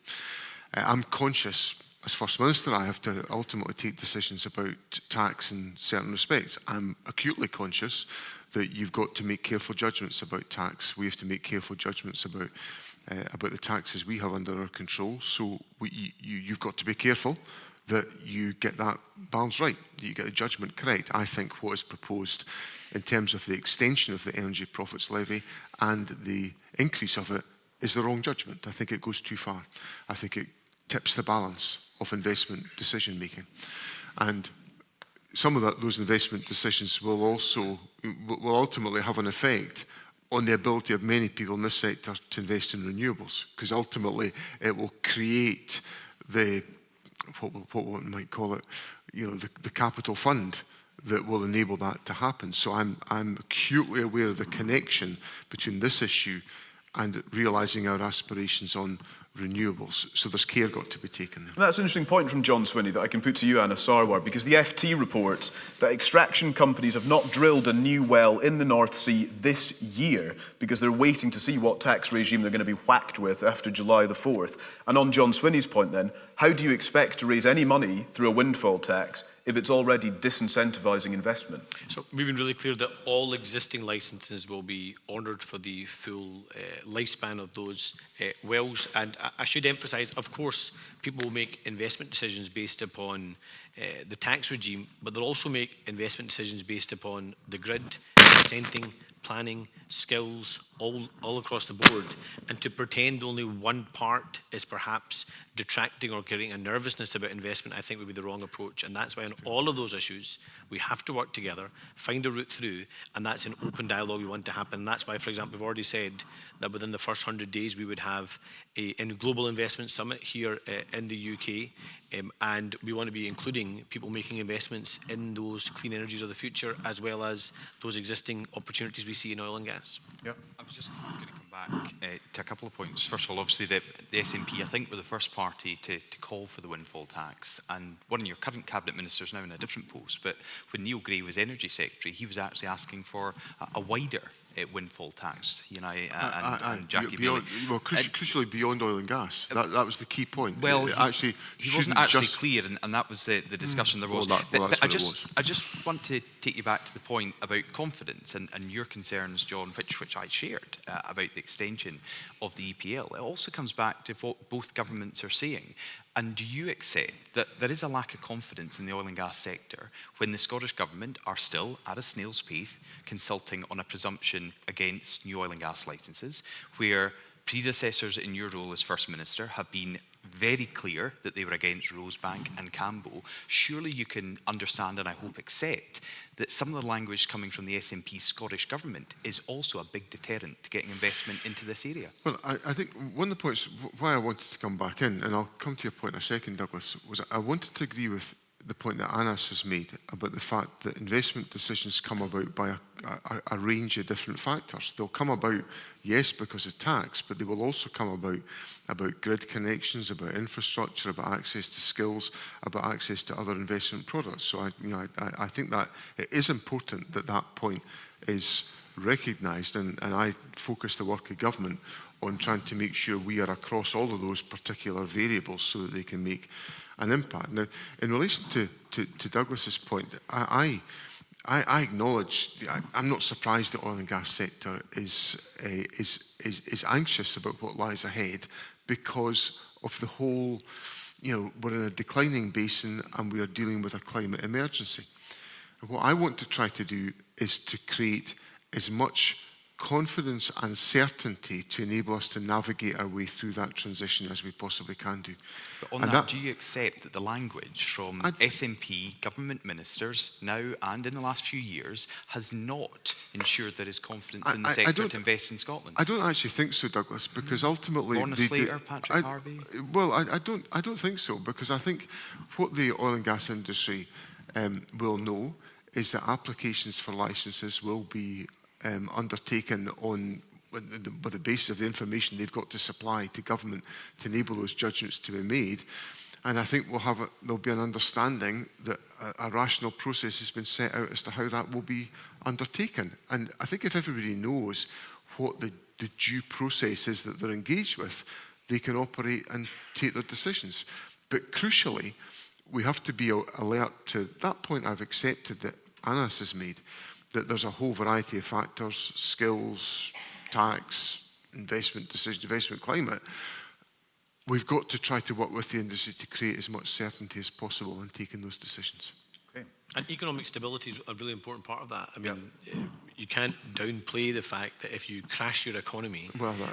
I'm conscious, as First Minister, I have to ultimately take decisions about tax in certain respects. I'm acutely conscious that you've got to make careful judgments about tax. We have to make careful judgments about the taxes we have under our control. So you've got to be careful that you get that balance right, that you get the judgment correct. I think what is proposed in terms of the extension of the energy profits levy and the increase of it is the wrong judgment. I think it goes too far. I think it tips the balance of investment decision making. And some of those investment decisions will ultimately have an effect on the ability of many people in this sector to invest in renewables, because ultimately it will create what one might call it, the capital fund that will enable that to happen. So I'm acutely aware of the connection between this issue and realising our aspirations on renewables. So there's care got to be taken there. That's an interesting point from John Swinney that I can put to you, Anas Sarwar, because the FT reports that extraction companies have not drilled a new well in the North Sea this year because they're waiting to see what tax regime they're going to be whacked with after July the 4th. And on John Swinney's point then, how do you expect to raise any money through a windfall tax if it's already disincentivising investment? So we've been really clear that all existing licences will be honoured for the full lifespan of those wells. And I should emphasise, of course, people will make investment decisions based upon the tax regime, but they'll also make investment decisions based upon the grid, consenting, planning, skills, all across the board. And to pretend only one part is perhaps detracting or creating a nervousness about investment, I think would be the wrong approach. And that's why on all of those issues, we have to work together, find a route through, and that's an open dialogue we want to happen. And that's why, for example, we've already said that within the first 100 days, we would have a global investment summit here in the UK. And we want to be including people making investments in those clean energies of the future, as well as those existing opportunities we see in oil and gas. Yeah. I was just going to come back to a couple of points. First of all, obviously, the SNP, I think, were the first party to call for the windfall tax. And one of your current cabinet ministers, now in a different post, but when Neil Gray was Energy Secretary, he was actually asking for a wider windfall tax, you know, and Jackie beyond, Bailey. well, crucially beyond oil and gas. That was the key point. Well, he wasn't actually clear, and that was the discussion there was. That's but what it was. I just want to take you back to the point about confidence and your concerns, John, which I shared about the extension of the EPL. It also comes back to what both governments are saying. And do you accept that there is a lack of confidence in the oil and gas sector when the Scottish Government are still, at a snail's pace, consulting on a presumption against new oil and gas licences, where predecessors in your role as First Minister have been very clear that they were against Rosebank and Campbell? Surely you can understand, and I hope accept, that some of the language coming from the SNP Scottish Government is also a big deterrent to getting investment into this area. Well, I think one of the points why I wanted to come back in, and I'll come to your point in a second, Douglas, was I wanted to agree with the point that Anas has made about the fact that investment decisions come about by a range of different factors. They'll come about, yes, because of tax, but they will also come about grid connections, about infrastructure, about access to skills, about access to other investment products. So I think that it is important that that point is recognised, and I focus the work of government on trying to make sure we are across all of those particular variables so that they can make an impact. Now, in relation to Douglas's point, I acknowledge, I'm not surprised the oil and gas sector is anxious about what lies ahead because of the whole, we're in a declining basin and we are dealing with a climate emergency. And what I want to try to do is to create as much confidence and certainty to enable us to navigate our way through that transition as we possibly can do. But on that, do you accept that the language from SNP government ministers now and in the last few years has not ensured there is confidence in the sector to invest in Scotland? I don't actually think so, Douglas, because ultimately... Lorna Slater, Patrick Harvey? Well, I don't think so, because I think what the oil and gas industry will know is that applications for licences will be undertaken on with the basis of the information they've got to supply to government to enable those judgments to be made. And I think there'll be an understanding that a rational process has been set out as to how that will be undertaken. And I think if everybody knows what the due process is that they're engaged with, they can operate and take their decisions. But crucially, we have to be alert to that point I've accepted that Anas has made, that there's a whole variety of factors, skills, tax, investment decisions, investment climate. We've got to try to work with the industry to create as much certainty as possible in taking those decisions. Okay. And economic stability is a really important part of that. I mean, you can't downplay the fact that if you crash your economy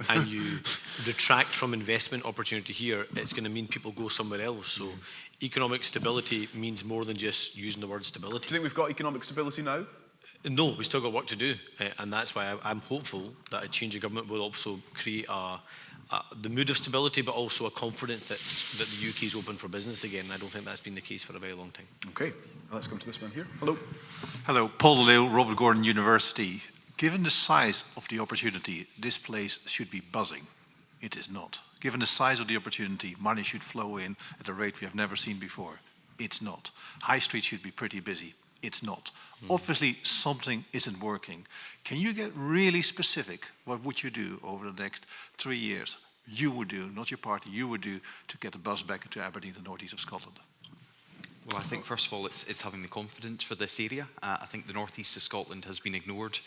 and you detract from investment opportunity here, it's going to mean people go somewhere else. So economic stability means more than just using the word stability. Do you think we've got economic stability now? No, we still got work to do, and that's why I'm hopeful that a change of government will also create the mood of stability, but also a confidence that the UK is open for business again. I don't think that's been the case for a very long time. Okay, let's come to this man here. Hello. Hello, Paul DeLeo, Robert Gordon University. Given the size of the opportunity, this place should be buzzing. It is not. Given the size of the opportunity, money should flow in at a rate we have never seen before. It's not. High Street should be pretty busy. It's not. Obviously, something isn't working. Can you get really specific? What would you do over the next 3 years? You would do, not your party, you would do to get the bus back into Aberdeen, the northeast of Scotland. Well, I think first of all, it's having the confidence for this area. I think the northeast of Scotland has been ignored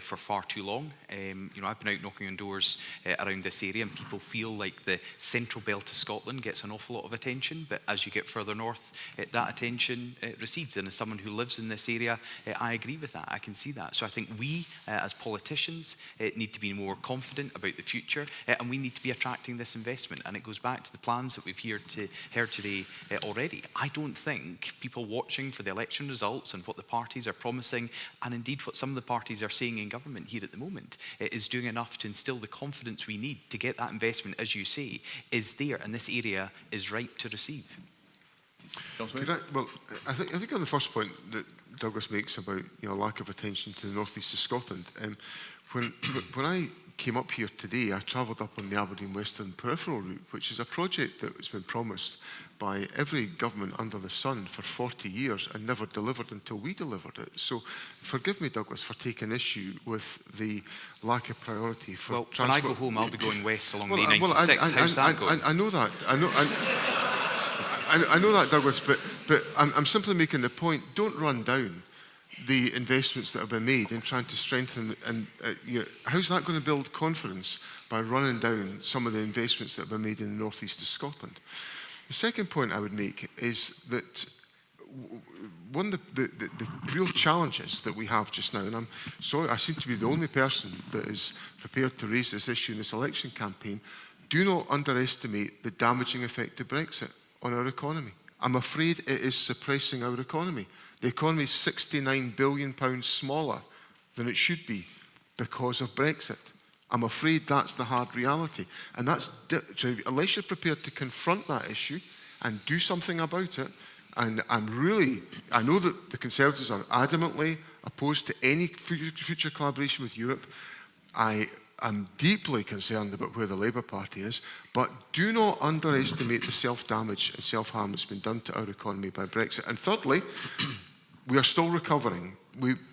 for far too long. I've been out knocking on doors around this area, and people feel like the central belt of Scotland gets an awful lot of attention, but as you get further north, that attention recedes. And as someone who lives in this area, I agree with that. I can see that. So I think we, as politicians, need to be more confident about the future, and we need to be attracting this investment. And it goes back to the plans that we've heard today already. I don't think people watching for the election results and what the parties are promising, and indeed what some of the parties are saying in government here at the moment, is doing enough to instill the confidence we need to get that investment, as you say, is there, and this area is ripe to receive. I think on the first point that Douglas makes about lack of attention to the northeast of Scotland, when I came up here today, I travelled up on the Aberdeen Western Peripheral Route, which is a project that has been promised by every government under the sun for 40 years and never delivered until we delivered it. So forgive me, Douglas, for taking issue with the lack of priority for transport. When I go home, I'll be going west along the A96. How's that going? I know that. I know that, Douglas, but I'm simply making the point, don't run down the investments that have been made in trying to strengthen, and how's that going to build confidence by running down some of the investments that have been made in the northeast of Scotland? The second point I would make is that one of the real challenges that we have just now, and I'm sorry, I seem to be the only person that is prepared to raise this issue in this election campaign, do not underestimate the damaging effect of Brexit on our economy. I'm afraid it is suppressing our economy. The economy is £69 billion smaller than it should be because of Brexit. I'm afraid that's the hard reality. And that's, unless you're prepared to confront that issue and do something about it, and I know that the Conservatives are adamantly opposed to any future collaboration with Europe. I am deeply concerned about where the Labour Party is, but do not underestimate the self-damage and self-harm that's been done to our economy by Brexit. And thirdly, we are still recovering.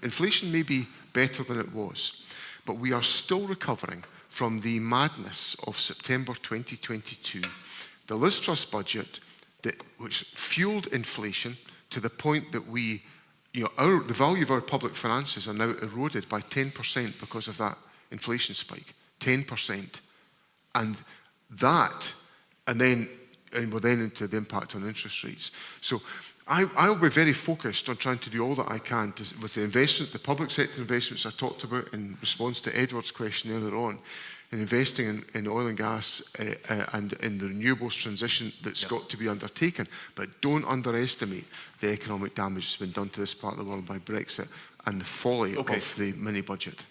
Inflation may be better than it was, but we are still recovering from the madness of September 2022. The Liz Truss budget, which fueled inflation to the point that the value of our public finances are now eroded by 10% because of that inflation spike. 10%. And we're then into the impact on interest rates. So I'll be very focused on trying to do all that I can with the investments, the public sector investments I talked about in response to Edward's question earlier on, in investing in oil and gas and in the renewables transition that's got to be undertaken. But don't underestimate the economic damage that's been done to this part of the world by Brexit and the folly of the mini-budget.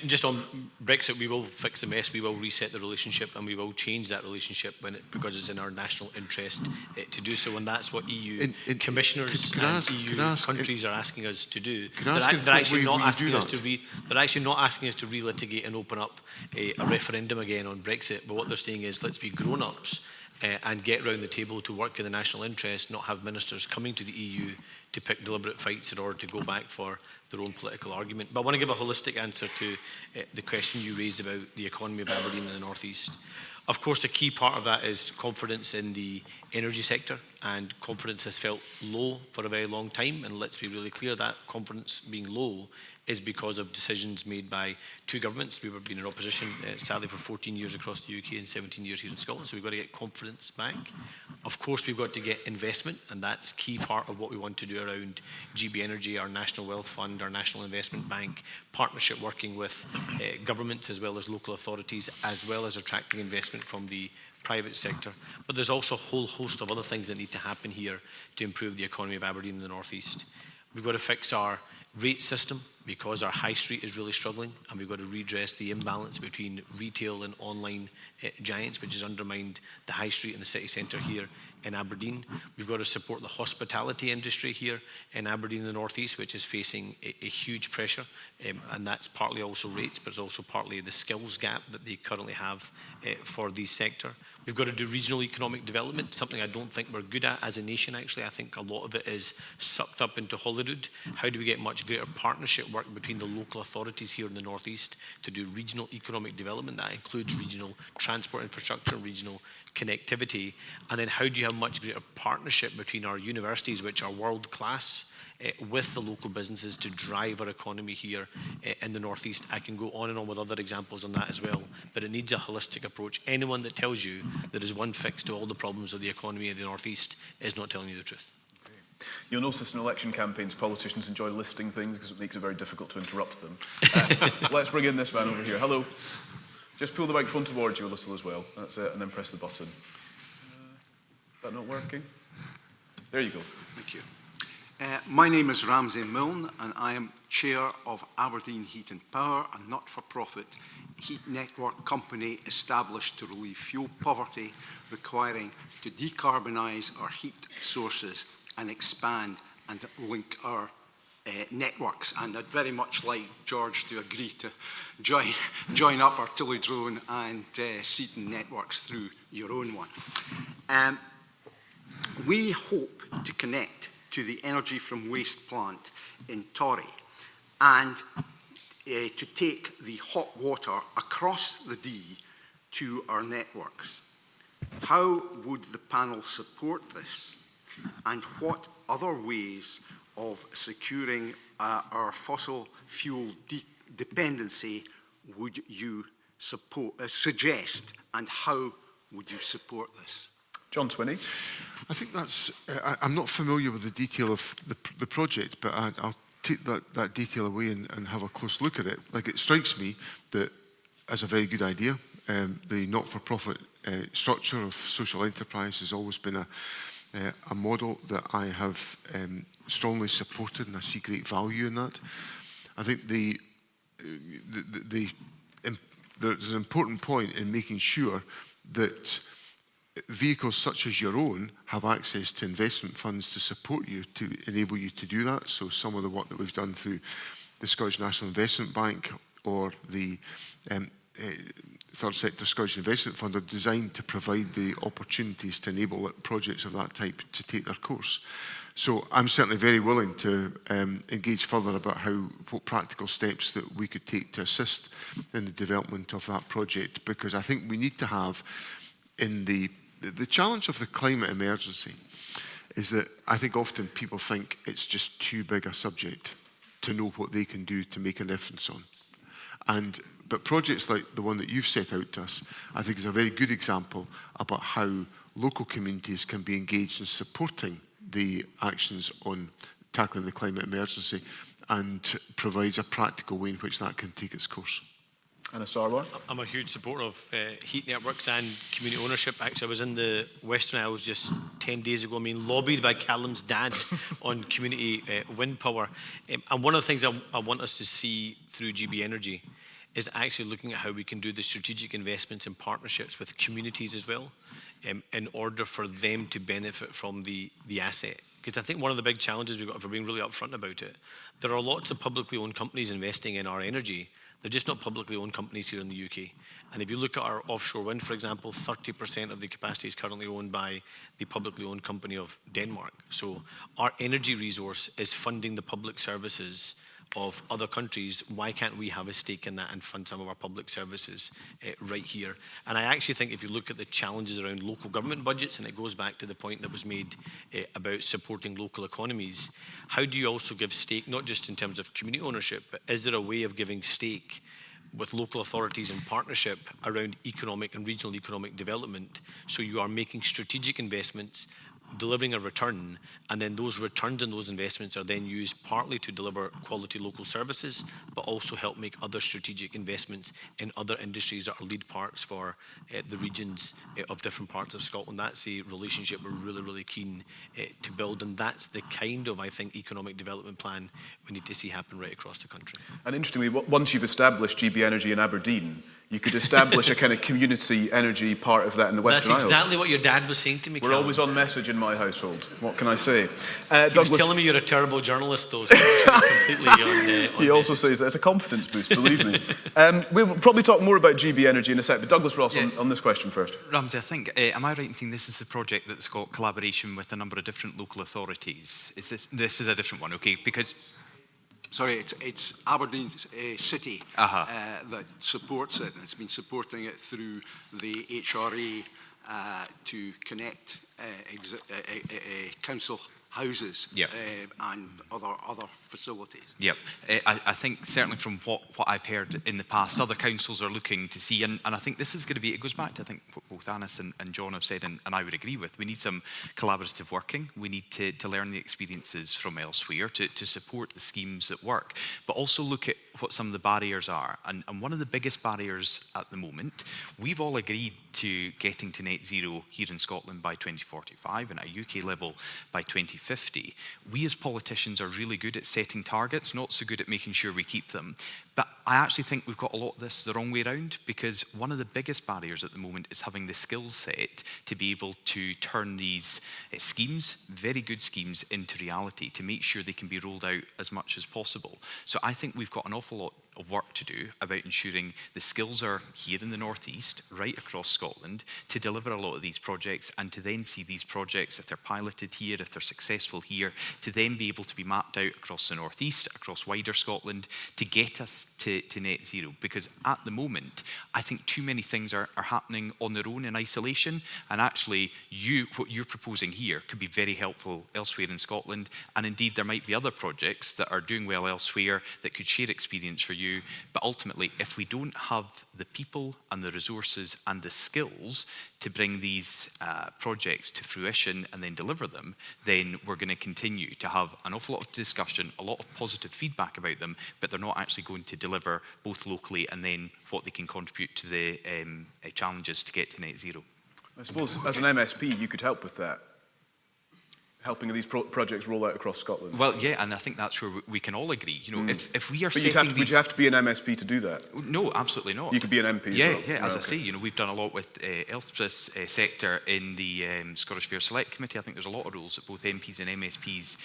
Just on Brexit, we will fix the mess, we will reset the relationship, and we will change that relationship because it's in our national interest to do so, and that's what EU commissioners and EU countries are asking us to do. They're actually not asking us to relitigate and open up a referendum again on Brexit, but what they're saying is let's be grown-ups and get round the table to work in the national interest, not have ministers coming to the EU to pick deliberate fights in order to go back for their own political argument. But I want to give a holistic answer to the question you raised about the economy of Aberdeen and the North East. Of course, a key part of that is confidence in the energy sector, and confidence has felt low for a very long time, and let's be really clear, that confidence being low is because of decisions made by two governments. We've been in opposition, sadly, for 14 years across the UK and 17 years here in Scotland, so we've got to get confidence back. Of course, we've got to get investment, and that's key part of what we want to do around GB Energy, our National Wealth Fund, our National Investment Bank, partnership working with governments as well as local authorities, as well as attracting investment from the private sector. But there's also a whole host of other things that need to happen here to improve the economy of Aberdeen and the North East. We've got to fix our rate system because our high street is really struggling, and we've got to redress the imbalance between retail and online giants, which has undermined the high street and the city centre here in Aberdeen. We've got to support the hospitality industry here in Aberdeen and the North East, which is facing a huge pressure, and that's partly also rates, but it's also partly the skills gap that they currently have for the sector. We've got to do regional economic development, something I don't think we're good at as a nation, actually. I think a lot of it is sucked up into Holyrood. How do we get much greater partnership work between the local authorities here in the Northeast to do regional economic development. That includes regional transport infrastructure, regional connectivity. And then how do you have much greater partnership between our universities, which are world-class, with the local businesses to drive our economy here in the Northeast. I can go on and on with other examples on that as well, but it needs a holistic approach. Anyone that tells you there is one fix to all the problems of the economy in the Northeast is not telling you the truth. You'll notice in election campaigns, politicians enjoy listing things because it makes it very difficult to interrupt them. Let's bring in this man over here. Hello. Just pull the microphone towards you a little as well. That's it, and then press the button. Is that not working? There you go. Thank you. My name is Ramsay Milne, and I am chair of Aberdeen Heat and Power, a not-for-profit heat network company established to relieve fuel poverty, requiring to decarbonise our heat sources and expand and link our networks. And I'd very much like George to agree to join up our Tillydrone and Seaton networks through your own one. We hope to connect to the energy from waste plant in Torry and to take the hot water across the Dee to our networks. How would the panel support this? And what other ways of securing our fossil fuel dependency would you suggest, and how would you support this? John Swinney. I think that's, I'm not familiar with the detail of the project, but I'll take that detail away and have a close look at it. Like, it strikes me that as a very good idea, the not-for-profit structure of social enterprise has always been a model that I have strongly supported, and I see great value in that. I think there's an important point in making sure that vehicles such as your own have access to investment funds to support you, to enable you to do that. So some of the work that we've done through the Scottish National Investment Bank or the Third Sector Scottish Investment Fund are designed to provide the opportunities to enable projects of that type to take their course. So I'm certainly very willing to engage further about what practical steps that we could take to assist in the development of that project, because I think we need to have in the challenge of the climate emergency is that I think often people think it's just too big a subject to know what they can do to make a difference on. But projects like the one that you've set out to us, I think is a very good example about how local communities can be engaged in supporting the actions on tackling the climate emergency, and provides a practical way in which that can take its course. Anas Sarwar. I'm a huge supporter of heat networks and community ownership. Actually, I was in the Western Isles just 10 days ago, lobbied by Calum's dad on community wind power. And one of the things I want us to see through GB Energy is actually looking at how we can do the strategic investments and partnerships with communities as well, in order for them to benefit from the asset. Because I think one of the big challenges we've got, if we're being really upfront about it, there are lots of publicly owned companies investing in our energy. They're just not publicly owned companies here in the UK. And if you look at our offshore wind, for example, 30% of the capacity is currently owned by the publicly owned company of Denmark. So our energy resource is funding the public services of other countries. Why can't we have a stake in that and fund some of our public services right here? And I actually think if you look at the challenges around local government budgets, and it goes back to the point that was made about supporting local economies, how do you also give stake, not just in terms of community ownership, but is there a way of giving stake with local authorities in partnership around economic and regional economic development, so you are making strategic investments, delivering a return, and then those returns on those investments are then used partly to deliver quality local services, but also help make other strategic investments in other industries that are lead parts for the regions of different parts of Scotland. That's a relationship we're really, really keen to build, and that's the kind of, I think, economic development plan we need to see happen right across the country. And interestingly, once you've established GB Energy in Aberdeen, you could establish a kind of community energy part of that in the Western Isles. That's exactly what your dad was saying to me, We're Calum. always on message in my household. What can I say? He was telling me you're a terrible journalist, though. So completely on he also says that it's a confidence boost, believe me. We'll probably talk more about GB Energy in a sec, but Douglas Ross, on this question first. Ramsay, I think, am I right in saying this is a project that's got collaboration with a number of different local authorities? This is a different one, okay? Because Sorry, it's Aberdeen City that supports it, and it's been supporting it through the HRA to connect council houses and other facilities. Yep. I think certainly from what I've heard in the past, other councils are looking to see, and I think this is going to be, it goes back to I think what both Anas and John have said, and I would agree with. We need some collaborative working. We need to learn the experiences from elsewhere to support the schemes that work, but also look at what some of the barriers are. And one of the biggest barriers at the moment, we've all agreed to getting to net zero here in Scotland by 2045 and at a UK level by 2050. We as politicians are really good at setting targets, not so good at making sure we keep them. But I actually think we've got a lot of this the wrong way around, because one of the biggest barriers at the moment is having the skills set to be able to turn these schemes, very good schemes, into reality, to make sure they can be rolled out as much as possible. So I think we've got an awful lot of work to do about ensuring the skills are here in the northeast, right across Scotland, to deliver a lot of these projects, and to then see these projects, if they're piloted here, if they're successful here, to then be able to be mapped out across the northeast, across wider Scotland, to get us to net zero. Because at the moment, I think too many things are happening on their own in isolation, and actually what you're proposing here could be very helpful elsewhere in Scotland, and indeed there might be other projects that are doing well elsewhere that could share experience for you. But ultimately, if we don't have the people and the resources and the skills to bring these projects to fruition and then deliver them, then we're going to continue to have an awful lot of discussion, a lot of positive feedback about them, but they're not actually going to deliver both locally and then what they can contribute to the challenges to get to net zero. I suppose as an MSP, you could help with that, helping these projects roll out across Scotland. Well, yeah, and I think that's where we can all agree. You know, if we are but would you have to be an MSP to do that? No, absolutely not. You could be an MP as well. Yeah, as I say, you know, we've done a lot with Elspeth's sector in the Scottish Fair Select Committee. I think there's a lot of roles that both MPs and MSPs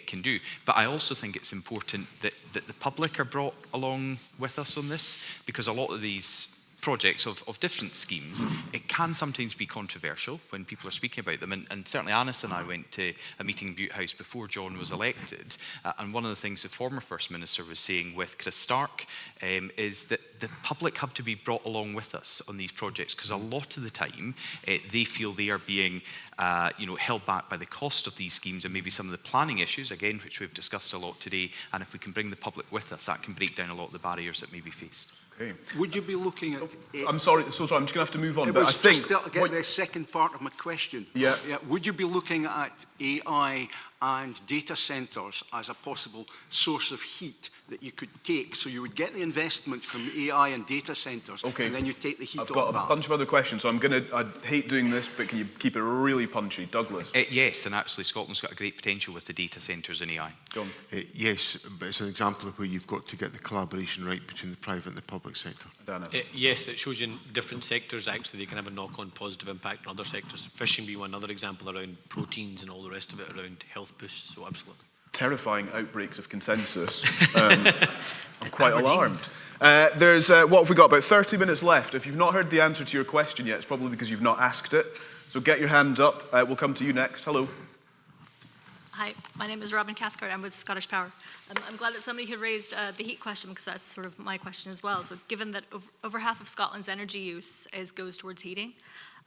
can do. But I also think it's important that the public are brought along with us on this, because a lot of these projects of different schemes, it can sometimes be controversial when people are speaking about them. And certainly Anas and I went to a meeting in Butte House before John was elected. And one of the things the former First Minister was saying with Chris Stark is that the public have to be brought along with us on these projects, because a lot of the time they feel they are being held back by the cost of these schemes and maybe some of the planning issues, again, which we've discussed a lot today. And if we can bring the public with us, that can break down a lot of the barriers that may be faced. Okay. Would you be looking at... I'm sorry, I'm just going to have to move on. It was just to get the second part of my question. Yeah. Would you be looking at AI and data centres as a possible source of heat that you could take? So you would get the investment from AI and data centres, and then you take the heat off. I've got a bunch of other questions, so I hate doing this, but can you keep it really punchy? Douglas? Yes, and actually Scotland's got a great potential with the data centres and AI. John? Yes, but it's an example of where you've got to get the collaboration right between the private and the public sector. Yes, it shows you in different sectors, actually, they can have a knock-on positive impact on other sectors. Fishing being one other example around proteins and all the rest of it around health boosts, so absolutely. Terrifying outbreaks of consensus. I'm quite alarmed. There's, what have we got, about 30 minutes left. If you've not heard the answer to your question yet, it's probably because you've not asked it. So get your hand up. We'll come to you next. Hello. Hi, my name is Robin Cathcart. I'm with Scottish Power. I'm glad that somebody had raised the heat question, because that's sort of my question as well. So given that over half of Scotland's energy use goes towards heating,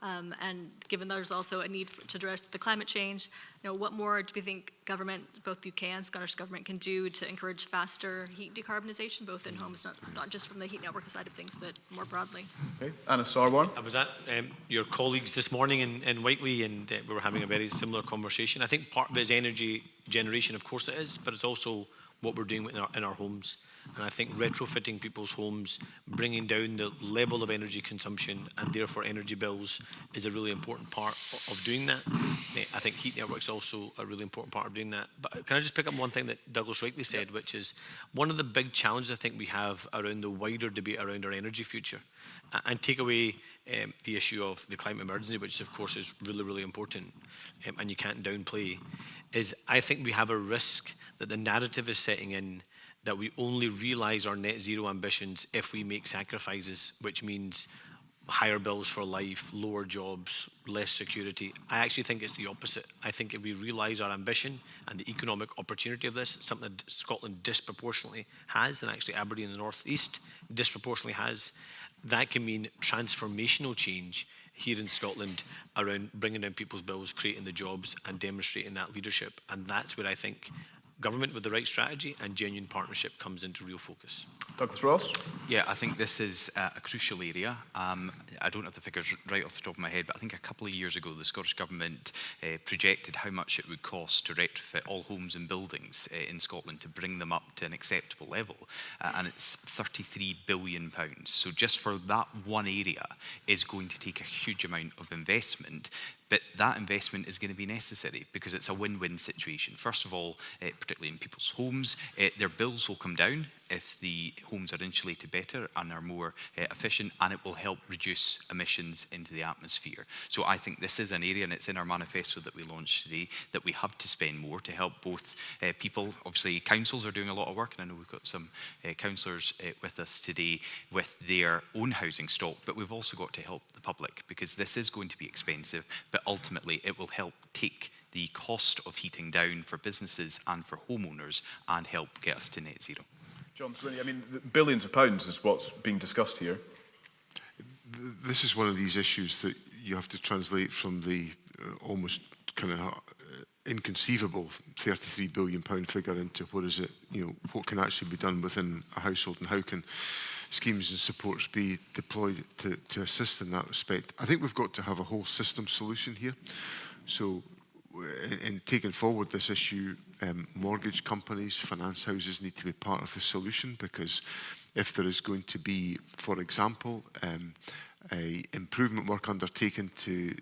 and given there's also a need to address the climate change, what more do we think government, both UK and Scottish government, can do to encourage faster heat decarbonisation, both in homes, not just from the heat network side of things, but more broadly? Okay, Anas Sarwar. I was at your colleagues this morning in Whiteley, and we were having a very similar conversation. I think part of it is energy generation, of course it is, but it's also what we're doing in our homes. And I think retrofitting people's homes, bringing down the level of energy consumption and therefore energy bills, is a really important part of doing that. I think heat networks are also a really important part of doing that. But can I just pick up one thing that Douglas rightly said, which is one of the big challenges I think we have around the wider debate around our energy future, and take away the issue of the climate emergency, which of course is really, really important, and you can't downplay, is I think we have a risk that the narrative is setting in that we only realise our net zero ambitions if we make sacrifices, which means higher bills for life, lower jobs, less security. I actually think it's the opposite. I think if we realise our ambition and the economic opportunity of this, something that Scotland disproportionately has, and actually Aberdeen in the North East disproportionately has, that can mean transformational change here in Scotland around bringing down people's bills, creating the jobs and demonstrating that leadership. And that's where I think government with the right strategy and genuine partnership comes into real focus. Douglas Ross? Yeah, I think this is a crucial area. I don't have the figures right off the top of my head, but I think a couple of years ago, the Scottish Government projected how much it would cost to retrofit all homes and buildings in Scotland to bring them up to an acceptable level. And it's £33 billion. So just for that one area is going to take a huge amount of investment. But that investment is going to be necessary because it's a win-win situation. First of all, particularly in people's homes, their bills will come down if the homes are insulated better and are more efficient, and it will help reduce emissions into the atmosphere. So I think this is an area, and it's in our manifesto that we launched today, that we have to spend more to help both people. Obviously, councils are doing a lot of work, and I know we've got some councillors with us today with their own housing stock, but we've also got to help the public because this is going to be expensive, but ultimately it will help take the cost of heating down for businesses and for homeowners and help get us to net zero. John Swinney, I mean, billions of pounds is what's being discussed here. This is one of these issues that you have to translate from the almost kind of inconceivable £33 billion figure into what is it, what can actually be done within a household and how can schemes and supports be deployed to assist in that respect. I think we've got to have a whole system solution here. So in taking forward this issue, mortgage companies, finance houses need to be part of the solution because if there is going to be, for example, a improvement work undertaken to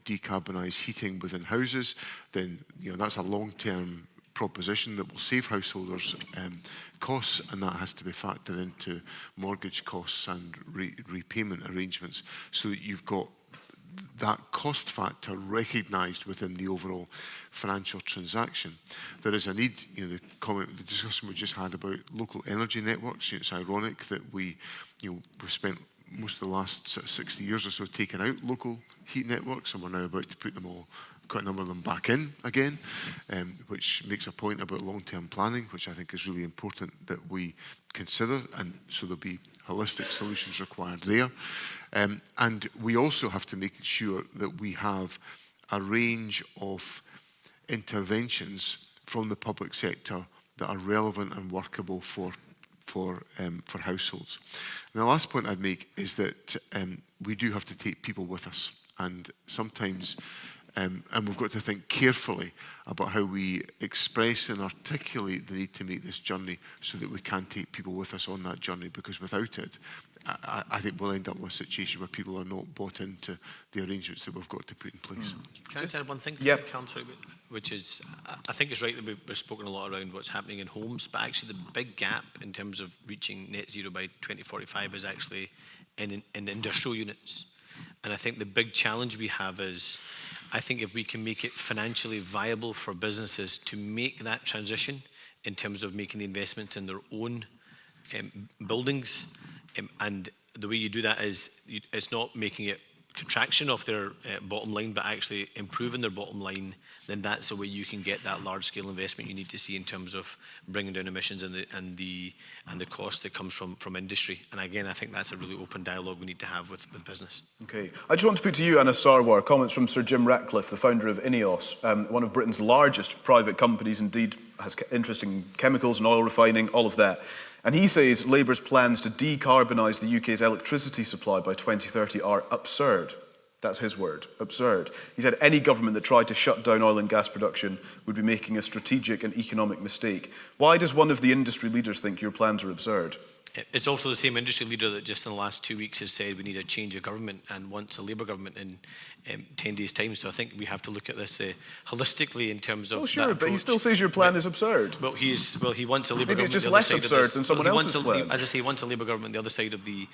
decarbonise heating within houses, then that's a long-term proposition that will save householders costs, and that has to be factored into mortgage costs and repayment arrangements so that you've got that cost factor recognised within the overall financial transaction. There is a need, the discussion we just had about local energy networks. It's ironic that we've spent most of the last 60 years or so taking out local heat networks, and we're now about to put them all, quite a number of them back in again, which makes a point about long-term planning, which I think is really important that we consider, and so there'll be holistic solutions required there. And we also have to make sure that we have a range of interventions from the public sector that are relevant and workable for households. And the last point I'd make is that we do have to take people with us, and sometimes and we've got to think carefully about how we express and articulate the need to make this journey so that we can take people with us on that journey, because without it, I think we'll end up with a situation where people are not bought into the arrangements that we've got to put in place. Can I say one thing? Yep. Councillor, which is, I think it's right that we've spoken a lot around what's happening in homes, but actually the big gap in terms of reaching net zero by 2045 is actually in industrial units. And I think the big challenge we have is, I think if we can make it financially viable for businesses to make that transition in terms of making the investments in their own buildings, and the way you do that is, it's not making it contraction of their bottom line, but actually improving their bottom line, then that's the way you can get that large-scale investment you need to see in terms of bringing down emissions and the cost that comes from industry. And again, I think that's a really open dialogue we need to have with business. Okay. I just want to put to you, Anas Sarwar, comments from Sir Jim Ratcliffe, the founder of INEOS, one of Britain's largest private companies, indeed has interesting chemicals and oil refining, all of that. And he says Labour's plans to decarbonise the UK's electricity supply by 2030 are absurd. That's his word, absurd. He said any government that tried to shut down oil and gas production would be making a strategic and economic mistake. Why does one of the industry leaders think your plans are absurd? It's also the same industry leader that just in the last 2 weeks has said we need a change of government and wants a Labour government in 10 days' time. So I think we have to look at this holistically in terms of. Well, sure, but he still says your plan is absurd. Well, he wants a Labour government. Maybe it's just less absurd than someone else's plan. As I say, he wants a Labour government on the other side of the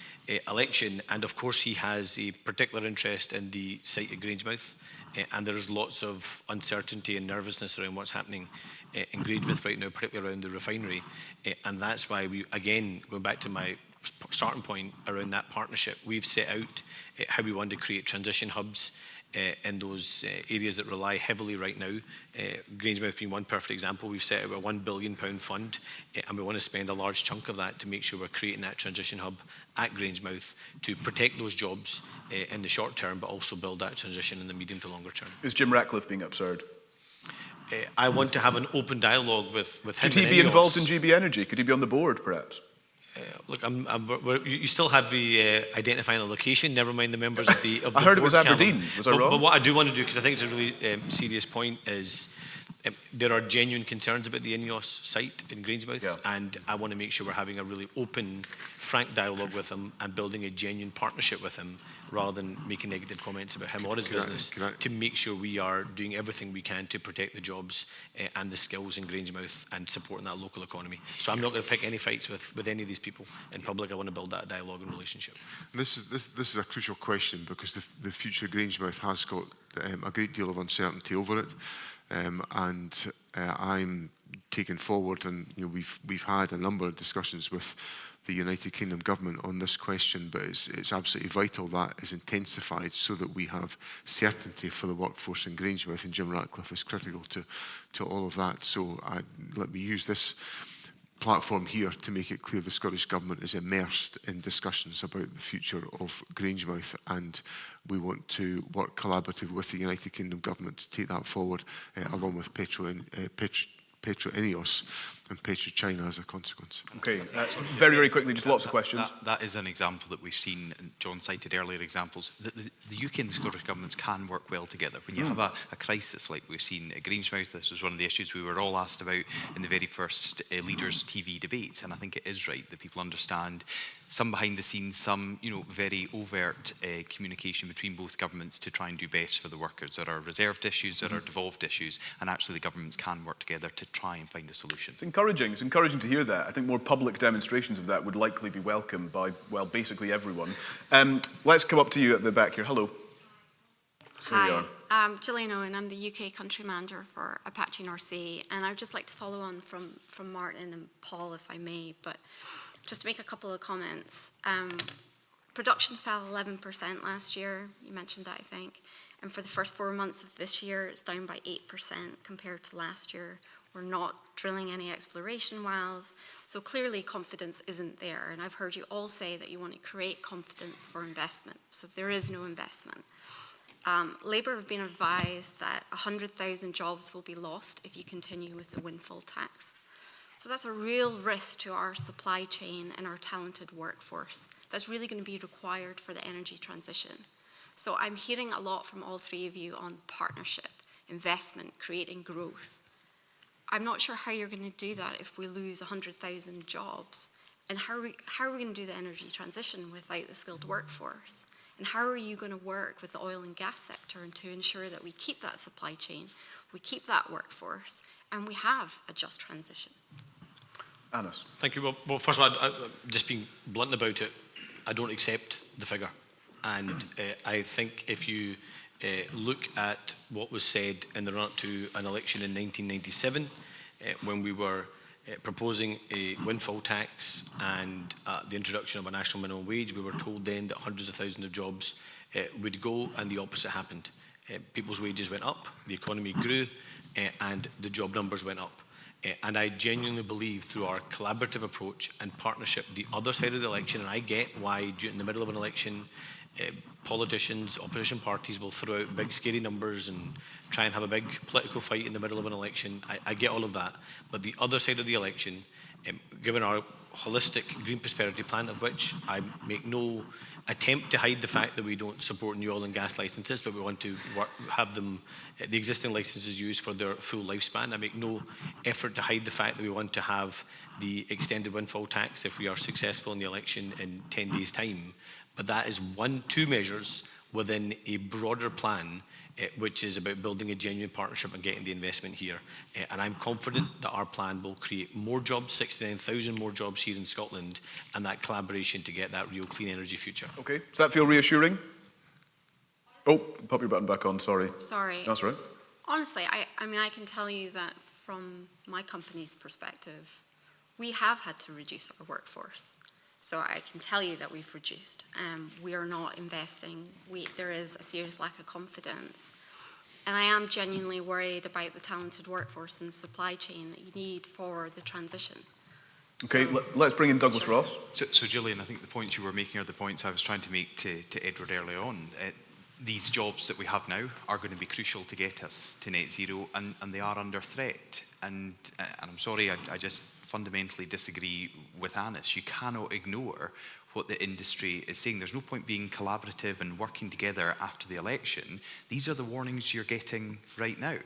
election, and of course he has a particular interest in the site at Grangemouth, and there is lots of uncertainty and nervousness around what's happening in Grangemouth right now, particularly around the refinery, and that's why we, again, going back to my starting point around that partnership. We've set out how we want to create transition hubs in those areas that rely heavily right now. Grangemouth being one perfect example. We've set out a £1 billion fund, and we want to spend a large chunk of that to make sure we're creating that transition hub at Grangemouth to protect those jobs in the short term, but also build that transition in the medium to longer term. Is Jim Ratcliffe being absurd? I want to have an open dialogue with him. Should he be involved in GB Energy? Could he be on the board, perhaps? Look, you still have the identifying a location, never mind the members of the I heard it was board, Aberdeen. Calum. Was I wrong? But what I do want to do, because I think it's a really serious point, is there are genuine concerns about the INEOS site in Grangemouth, and I want to make sure we're having a really open, frank dialogue with him and building a genuine partnership with him, rather than making negative comments about him or his business, to make sure we are doing everything we can to protect the jobs and the skills in Grangemouth and supporting that local economy. So I'm not going to pick any fights with any of these people in public. I want to build that dialogue and relationship. This is a crucial question, because the future of Grangemouth has got a great deal of uncertainty over it, and I'm taking forward, and we've had a number of discussions with the United Kingdom government on this question, but it's absolutely vital that is intensified so that we have certainty for the workforce in Grangemouth, and Jim Ratcliffe is critical to all of that. So let me use this platform here to make it clear the Scottish Government is immersed in discussions about the future of Grangemouth, and we want to work collaboratively with the United Kingdom Government to take that forward, along with Petro INEOS and Petro China as a consequence. Okay, very, very quickly, just lots of questions. That is an example that we've seen, and John cited earlier examples, that the UK and the Scottish governments can work well together. When you have a crisis like we've seen at Grangemouth, this was one of the issues we were all asked about in the very first Leaders TV debates, and I think it is right that people understand some behind the scenes, some very overt communication between both governments to try and do best for the workers. There are reserved issues, there are devolved issues, and actually the governments can work together to try and find a solution. It's encouraging. It's encouraging to hear that. I think more public demonstrations of that would likely be welcomed by, well, basically everyone. Let's come up to you at the back here. Hello. Hi, I'm Gillian Owen. I'm the UK Country Manager for Apache North Sea, and I'd just like to follow on from Martin and Paul, if I may, but just to make a couple of comments. Production fell 11% last year. You mentioned that, I think. And for the first 4 months of this year, it's down by 8% compared to last year. We're not drilling any exploration wells. So clearly confidence isn't there. And I've heard you all say that you want to create confidence for investment. So there is no investment. Labour have been advised that 100,000 jobs will be lost if you continue with the windfall tax. So that's a real risk to our supply chain and our talented workforce. That's really going to be required for the energy transition. So I'm hearing a lot from all three of you on partnership, investment, creating growth. I'm not sure how you're going to do that if we lose 100,000 jobs. And how are we going to do the energy transition without the skilled workforce? And how are you going to work with the oil and gas sector and to ensure that we keep that supply chain, we keep that workforce, and we have a just transition? Anas. Thank you. Well, first of all, just being blunt about it, I don't accept the figure. And I think if you look at what was said in the run-up to an election in 1997, when we were proposing a windfall tax and the introduction of a national minimum wage, we were told then that hundreds of thousands of jobs would go, and the opposite happened. People's wages went up, the economy grew, and the job numbers went up. And I genuinely believe through our collaborative approach and partnership, the other side of the election, and I get why in the middle of an election, politicians, opposition parties will throw out big scary numbers and try and have a big political fight in the middle of an election. I get all of that. But the other side of the election, given our holistic green prosperity plan, of which I make no attempt to hide the fact that we don't support new oil and gas licenses, but we want to have them, the existing licenses used for their full lifespan. I make no effort to hide the fact that we want to have the extended windfall tax if we are successful in the election in 10 days' time. But that is two measures within a broader plan, which is about building a genuine partnership and getting the investment here. And I'm confident that our plan will create more jobs, 69,000 more jobs here in Scotland, and that collaboration to get that real clean energy future. Okay, does that feel reassuring? Oh, pop your button back on, sorry. Sorry. That's right. Honestly, I mean, I can tell you that from my company's perspective, we have had to reduce our workforce. So I can tell you that we've reduced. We are not investing. There is a serious lack of confidence. And I am genuinely worried about the talented workforce and supply chain that you need for the transition. Okay, let's bring in Douglas Ross. So Gillian, I think the points you were making are the points I was trying to make to Edward earlier on. These jobs that we have now are going to be crucial to get us to net zero, and they are under threat. And I'm sorry, I just fundamentally disagree with Anas. You cannot ignore what the industry is saying. There's no point being collaborative and working together after the election. These are the warnings you're getting right now.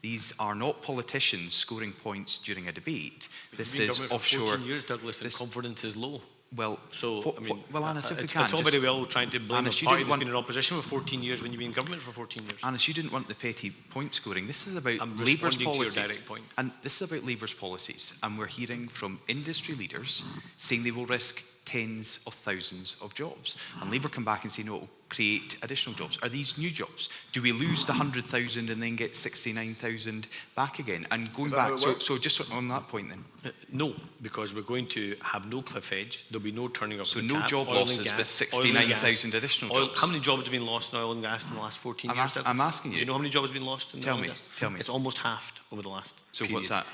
These are not politicians scoring points during a debate. This is offshore. 14 years, Douglas, and confidence is low. Well, so, I mean, well, Anas, if we can, it's all very well trying to blame Anas, a party that's been in opposition for 14 years when you've been in government for 14 years. Anas, you didn't want the petty point scoring. This is about I'm Labour's responding to your policies. direct point. And this is about Labour's policies. And we're hearing from industry leaders saying they will risk tens of thousands of jobs. And Labour come back and say, no, it will create additional jobs. Are these new jobs? Do we lose the 100,000 and then get 69,000 back again? And going back, so just on that point then. No, because we're going to have no cliff edge. There'll be no turning of so the no tap. job losses, but 69,000 additional jobs. How many jobs have been lost in oil and gas in the last 14 years? I'm asking you. Do you know how many jobs have been lost in oil and gas? Tell me. It's almost halved over the last So period. what's that?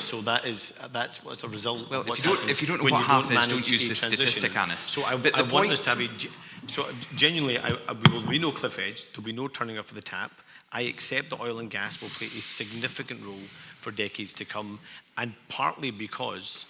So that's what's a result. Well, of what's if you don't know when what half is, manage don't use a the transition. statistic, Anas. So I But the want point us to have a... So genuinely, we will be no cliff edge. There'll be no turning off of the tap. I accept that oil and gas will play a significant role for decades to come, and partly because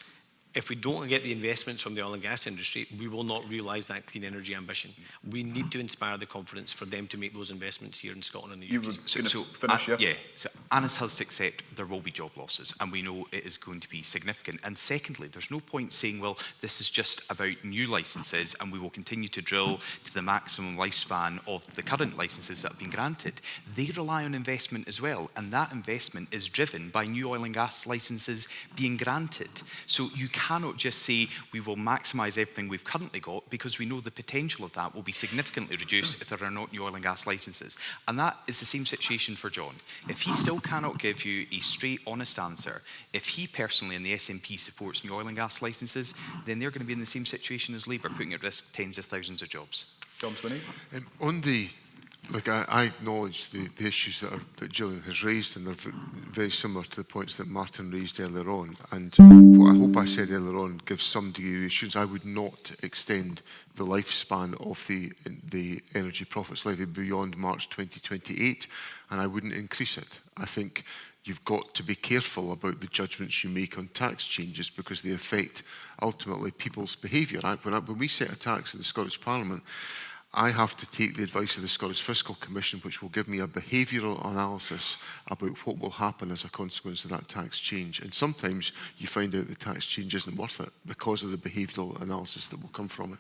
if we don't get the investments from the oil and gas industry, we will not realise that clean energy ambition. We need to inspire the confidence for them to make those investments here in Scotland and the UK. You were finish, yeah? Yeah, so Anas has to accept there will be job losses, and we know it is going to be significant. And secondly, there's no point saying, well, this is just about new licences and we will continue to drill to the maximum lifespan of the current licences that have been granted. They rely on investment as well, and that investment is driven by new oil and gas licences being granted. So you cannot just say we will maximise everything we've currently got, because we know the potential of that will be significantly reduced if there are not new oil and gas licences. And that is the same situation for John. If he still cannot give you a straight, honest answer, if he personally and the SNP supports new oil and gas licences, then they're going to be in the same situation as Labour, putting at risk tens of thousands of jobs. John Swinney? On the I acknowledge the issues that Gillian has raised, and they're very similar to the points that Martin raised earlier on. And what I hope I said earlier on gives some degree of assurance. I would not extend the lifespan of the energy profits levy beyond March 2028, and I wouldn't increase it. I think you've got to be careful about the judgments you make on tax changes, because they affect ultimately people's behaviour. When we set a tax in the Scottish Parliament, I have to take the advice of the Scottish Fiscal Commission, which will give me a behavioural analysis about what will happen as a consequence of that tax change. And sometimes you find out the tax change isn't worth it because of the behavioural analysis that will come from it.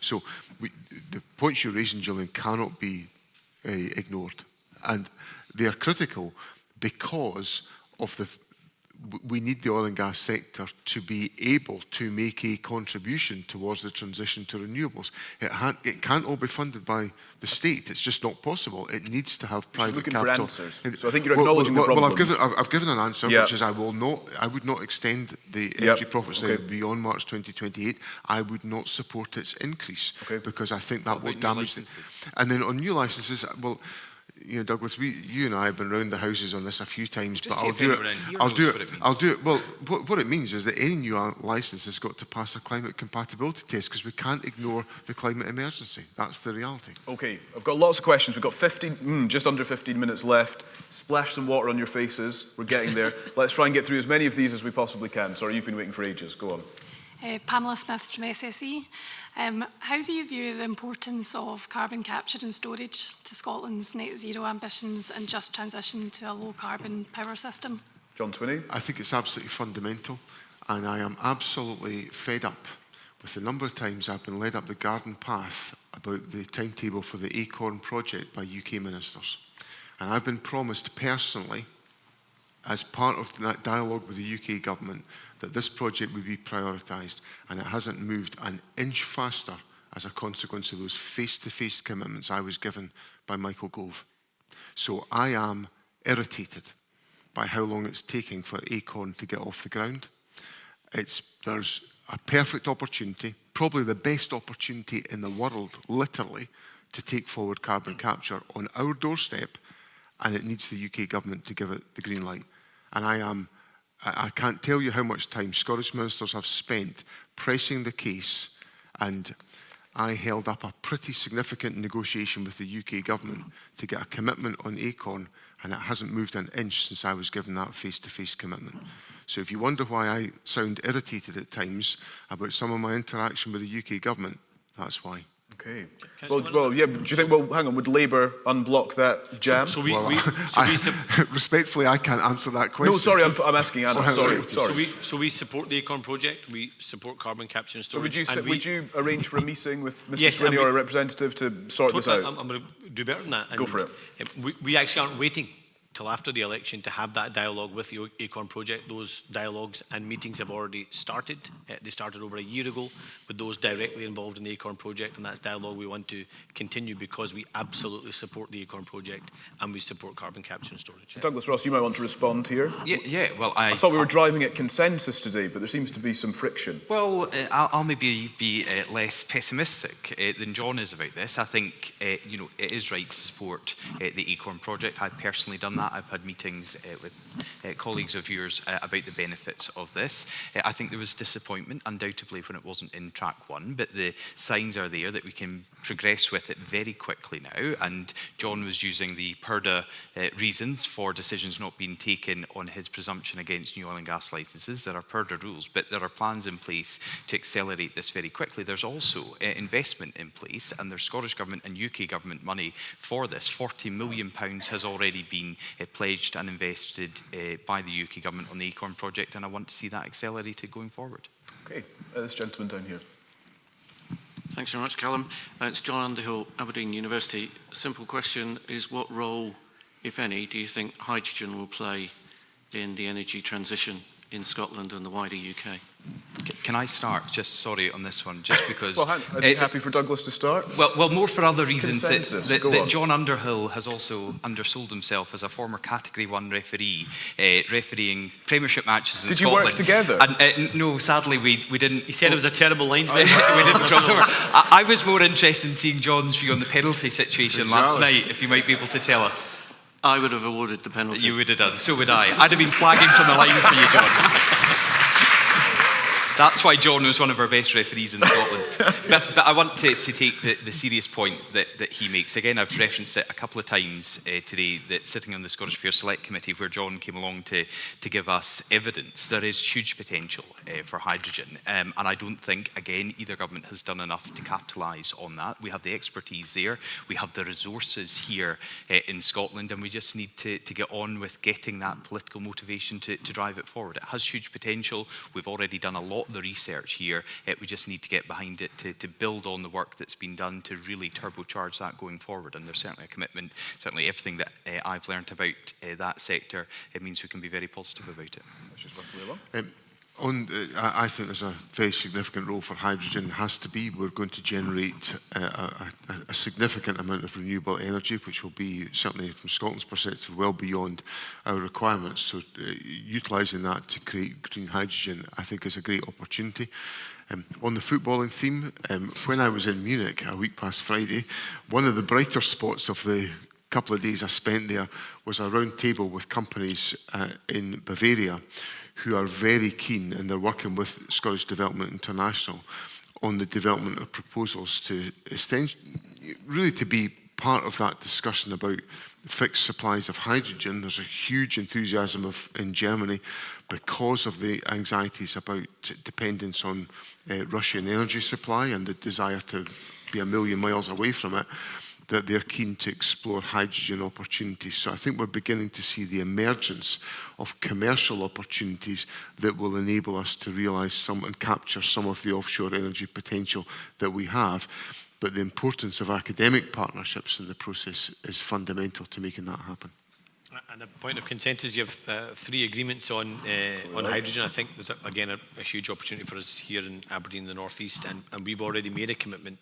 So the points you're raising, Gillian, cannot be ignored. And they are critical because of we need the oil and gas sector to be able to make a contribution towards the transition to renewables. It can't all be funded by the state. It's just not possible. It needs to have private capital. For answers. So I think you're acknowledging the problems. I've given an answer, which is I would not extend the energy profits levy beyond March 2028. I would not support its increase because I think that will damage it. And then on new licences, well, you know, Douglas, you and I have been round the houses on this a few times, but I'll do it. Well, what it means is that any new licence has got to pass a climate compatibility test, because we can't ignore the climate emergency. That's the reality. Okay, I've got lots of questions. We've got just under 15 minutes left. Splash some water on your faces. We're getting there. Let's try and get through as many of these as we possibly can. Sorry, you've been waiting for ages. Go on. Pamela Smith from SSE. How do you view the importance of carbon capture and storage to Scotland's net zero ambitions and just transition to a low carbon power system? John Swinney? I think it's absolutely fundamental, and I am absolutely fed up with the number of times I've been led up the garden path about the timetable for the Acorn project by UK ministers. And I've been promised personally, as part of that dialogue with the UK government, that this project would be prioritised, and it hasn't moved an inch faster as a consequence of those face-to-face commitments I was given by Michael Gove. So I am irritated by how long it's taking for Acorn to get off the ground. There's a perfect opportunity, probably the best opportunity in the world, literally, to take forward carbon capture on our doorstep, and it needs the UK government to give it the green light. And I can't tell you how much time Scottish ministers have spent pressing the case, and I held up a pretty significant negotiation with the UK government to get a commitment on Acorn, and it hasn't moved an inch since I was given that face-to-face commitment. So if you wonder why I sound irritated at times about some of my interaction with the UK government, that's why. Okay. Well, yeah. Do you think? Well, hang on. Would Labour unblock that jam? Respectfully, I can't answer that question. No, sorry. I'm asking Anna. Sorry. So we support the Acorn project. We support carbon capture and storage. So would you arrange for a meeting with Mr. Swinney or a representative to sort this out? I'm going to do better than that. Go for it. We actually aren't waiting till after the election to have that dialogue with the Acorn project. Those dialogues and meetings have already started. They started over a year ago with those directly involved in the Acorn project, and that's dialogue we want to continue because we absolutely support the Acorn project and we support carbon capture and storage. Douglas Ross, you might want to respond here. Yeah. Well, I thought we were driving at consensus today, but there seems to be some friction. Well, I'll maybe be less pessimistic than John is about this. I think it is right to support the Acorn project. I've personally done that. I've had meetings with colleagues of yours about the benefits of this. I think there was disappointment, undoubtedly, when it wasn't in track one, but the signs are there that we can progress with it very quickly now. And John was using the PERDA reasons for decisions not being taken on his presumption against new oil and gas licences. There are PERDA rules, but there are plans in place to accelerate this very quickly. There's also investment in place, and there's Scottish Government and UK Government money for this. £40 million has already been pledged and invested by the UK Government on the Acorn project, and I want to see that accelerated going forward. Okay, this gentleman down here. Thanks very much, Calum. It's John Underhill, Aberdeen University. Simple question is, what role, if any, do you think hydrogen will play in the energy transition in Scotland and the wider UK? Can I start, sorry, on this one, just because... Well, are you happy for Douglas to start? Well, more for other reasons that John Underhill has also undersold himself as a former Category 1 referee, refereeing Premiership matches in Scotland. Did you work together? And, no, sadly, we didn't... He said it was a terrible linesman. We didn't cross over. I was more interested in seeing John's view on the penalty situation last night, if you might be able to tell us. I would have awarded the penalty. You would have done, so would I. I'd have been flagging from the line for you, John. That's why John was one of our best referees in Scotland. but I want to take the serious point that he makes. Again, I've referenced it a couple of times today, that sitting on the Scottish Fair Select Committee, where John came along to give us evidence, there is huge potential for hydrogen. And I don't think, again, either government has done enough to capitalise on that. We have the expertise there. We have the resources here in Scotland, and we just need to get on with getting that political motivation to drive it forward. It has huge potential. We've already done a lot of the research here. We just need to get behind it to build on the work that's been done to really turbocharge that going forward. And there's certainly a commitment, certainly everything that I've learned about that sector, it means we can be very positive about it. I think there's a very significant role for hydrogen. It has to be. We're going to generate a significant amount of renewable energy, which will be, certainly from Scotland's perspective, well beyond our requirements. So utilising that to create green hydrogen, I think, is a great opportunity. On the footballing theme, when I was in Munich a week past Friday, one of the brighter spots of the couple of days I spent there was a round table with companies in Bavaria who are very keen, and they're working with Scottish Development International on the development of proposals to really to be part of that discussion about fixed supplies of hydrogen. There's a huge enthusiasm in Germany because of the anxieties about dependence on Russian energy supply and the desire to be a million miles away from it, that they're keen to explore hydrogen opportunities. So I think we're beginning to see the emergence of commercial opportunities that will enable us to realise some and capture some of the offshore energy potential that we have. But the importance of academic partnerships in the process is fundamental to making that happen. And a point of consensus, you have 3 agreements on hydrogen. I think there's, again, a huge opportunity for us here in Aberdeen, the North East, and we've already made a commitment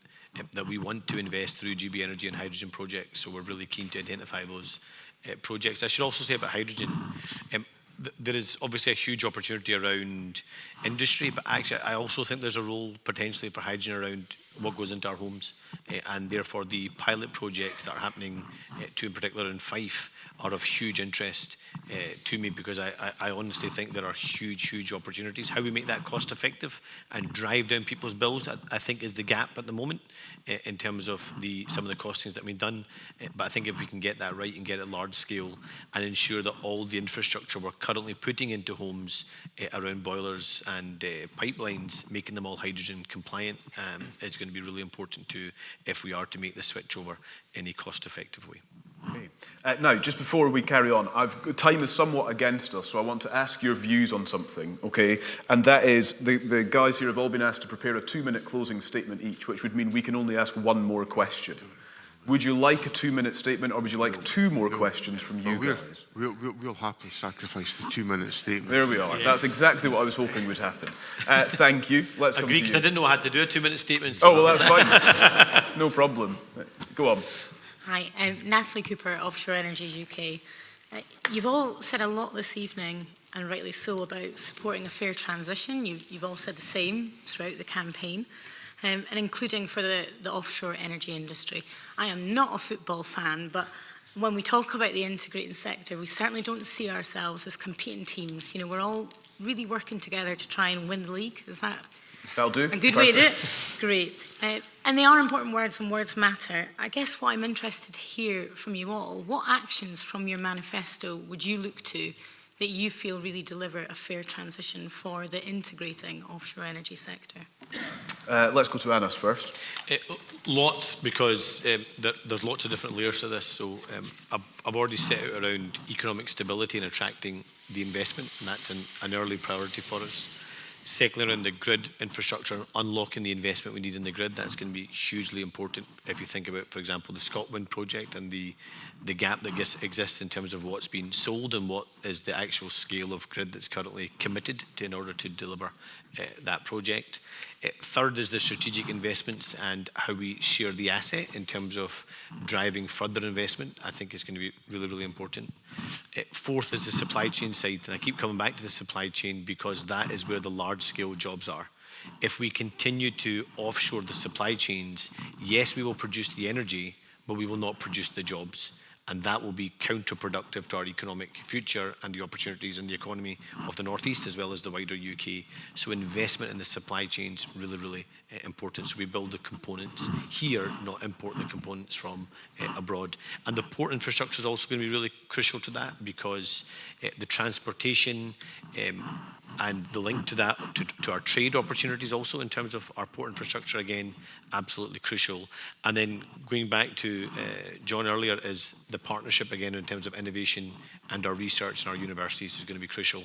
that we want to invest through GB Energy and hydrogen projects, so we're really keen to identify those projects. I should also say about hydrogen, there is obviously a huge opportunity around industry, but actually I also think there's a role potentially for hydrogen around what goes into our homes, and therefore the pilot projects that are happening, in particular in Fife, are of huge interest to me, because I honestly think there are huge opportunities. How we make that cost effective and drive down people's bills, I think, is the gap at the moment in terms of some of the costings that have been done. But I think if we can get that right and get it large scale and ensure that all the infrastructure we're currently putting into homes around boilers and pipelines, making them all hydrogen compliant, is going to be really important too, if we are to make the switch over in a cost effective way. Okay. Now, just before we carry on, time is somewhat against us, so I want to ask your views on something, okay? And that is, the guys here have all been asked to prepare a 2-minute closing statement each, which would mean we can only ask one more question. Would you like a 2-minute statement, or would you like 2 more questions from you guys? We'll happily sacrifice the 2-minute statement. There we are. Yeah. That's exactly what I was hoping would happen. Thank you. Let's come to you. I didn't know I had to do a 2-minute statement. Oh, well, that's fine. No problem. Go on. Hi, I'm Natalie Cooper, Offshore Energies UK. You've all said a lot this evening, and rightly so, about supporting a fair transition. You've all said the same throughout the campaign, and including for the offshore energy industry. I am not a football fan, but when we talk about the integrating sector, we certainly don't see ourselves as competing teams. You know, we're all really working together to try and win the league. Is that That'll do. a good way to do it? Great. And they are important words, and words matter. I guess what I'm interested to hear from you all, what actions from your manifesto would you look to that you feel really deliver a fair transition for the integrating offshore energy sector? Let's go to Anas first. Lots, because there's lots of different layers to this. So I've already set out around economic stability and attracting the investment, and that's an early priority for us. Secondly, around the grid infrastructure, unlocking the investment we need in the grid, that's going to be hugely important if you think about, for example, the ScotWind project and the gap that exists in terms of what's been sold and what is the actual scale of grid that's currently committed to in order to deliver that project. Third is the strategic investments and how we share the asset in terms of driving further investment. I think is going to be really important. Fourth is the supply chain side, and I keep coming back to the supply chain because that is where the large-scale jobs are. If we continue to offshore the supply chains, yes, we will produce the energy, but we will not produce the jobs. And that will be counterproductive to our economic future and the opportunities in the economy of the North East as well as the wider UK. So investment in the supply chains really important. So we build the components here, not import the components from abroad. And the port infrastructure is also going to be really crucial to that, because the transportation and the link to that, to our trade opportunities also in terms of our port infrastructure, again, absolutely crucial. And then going back to John earlier, is the partnership again in terms of innovation and our research and our universities is going to be crucial.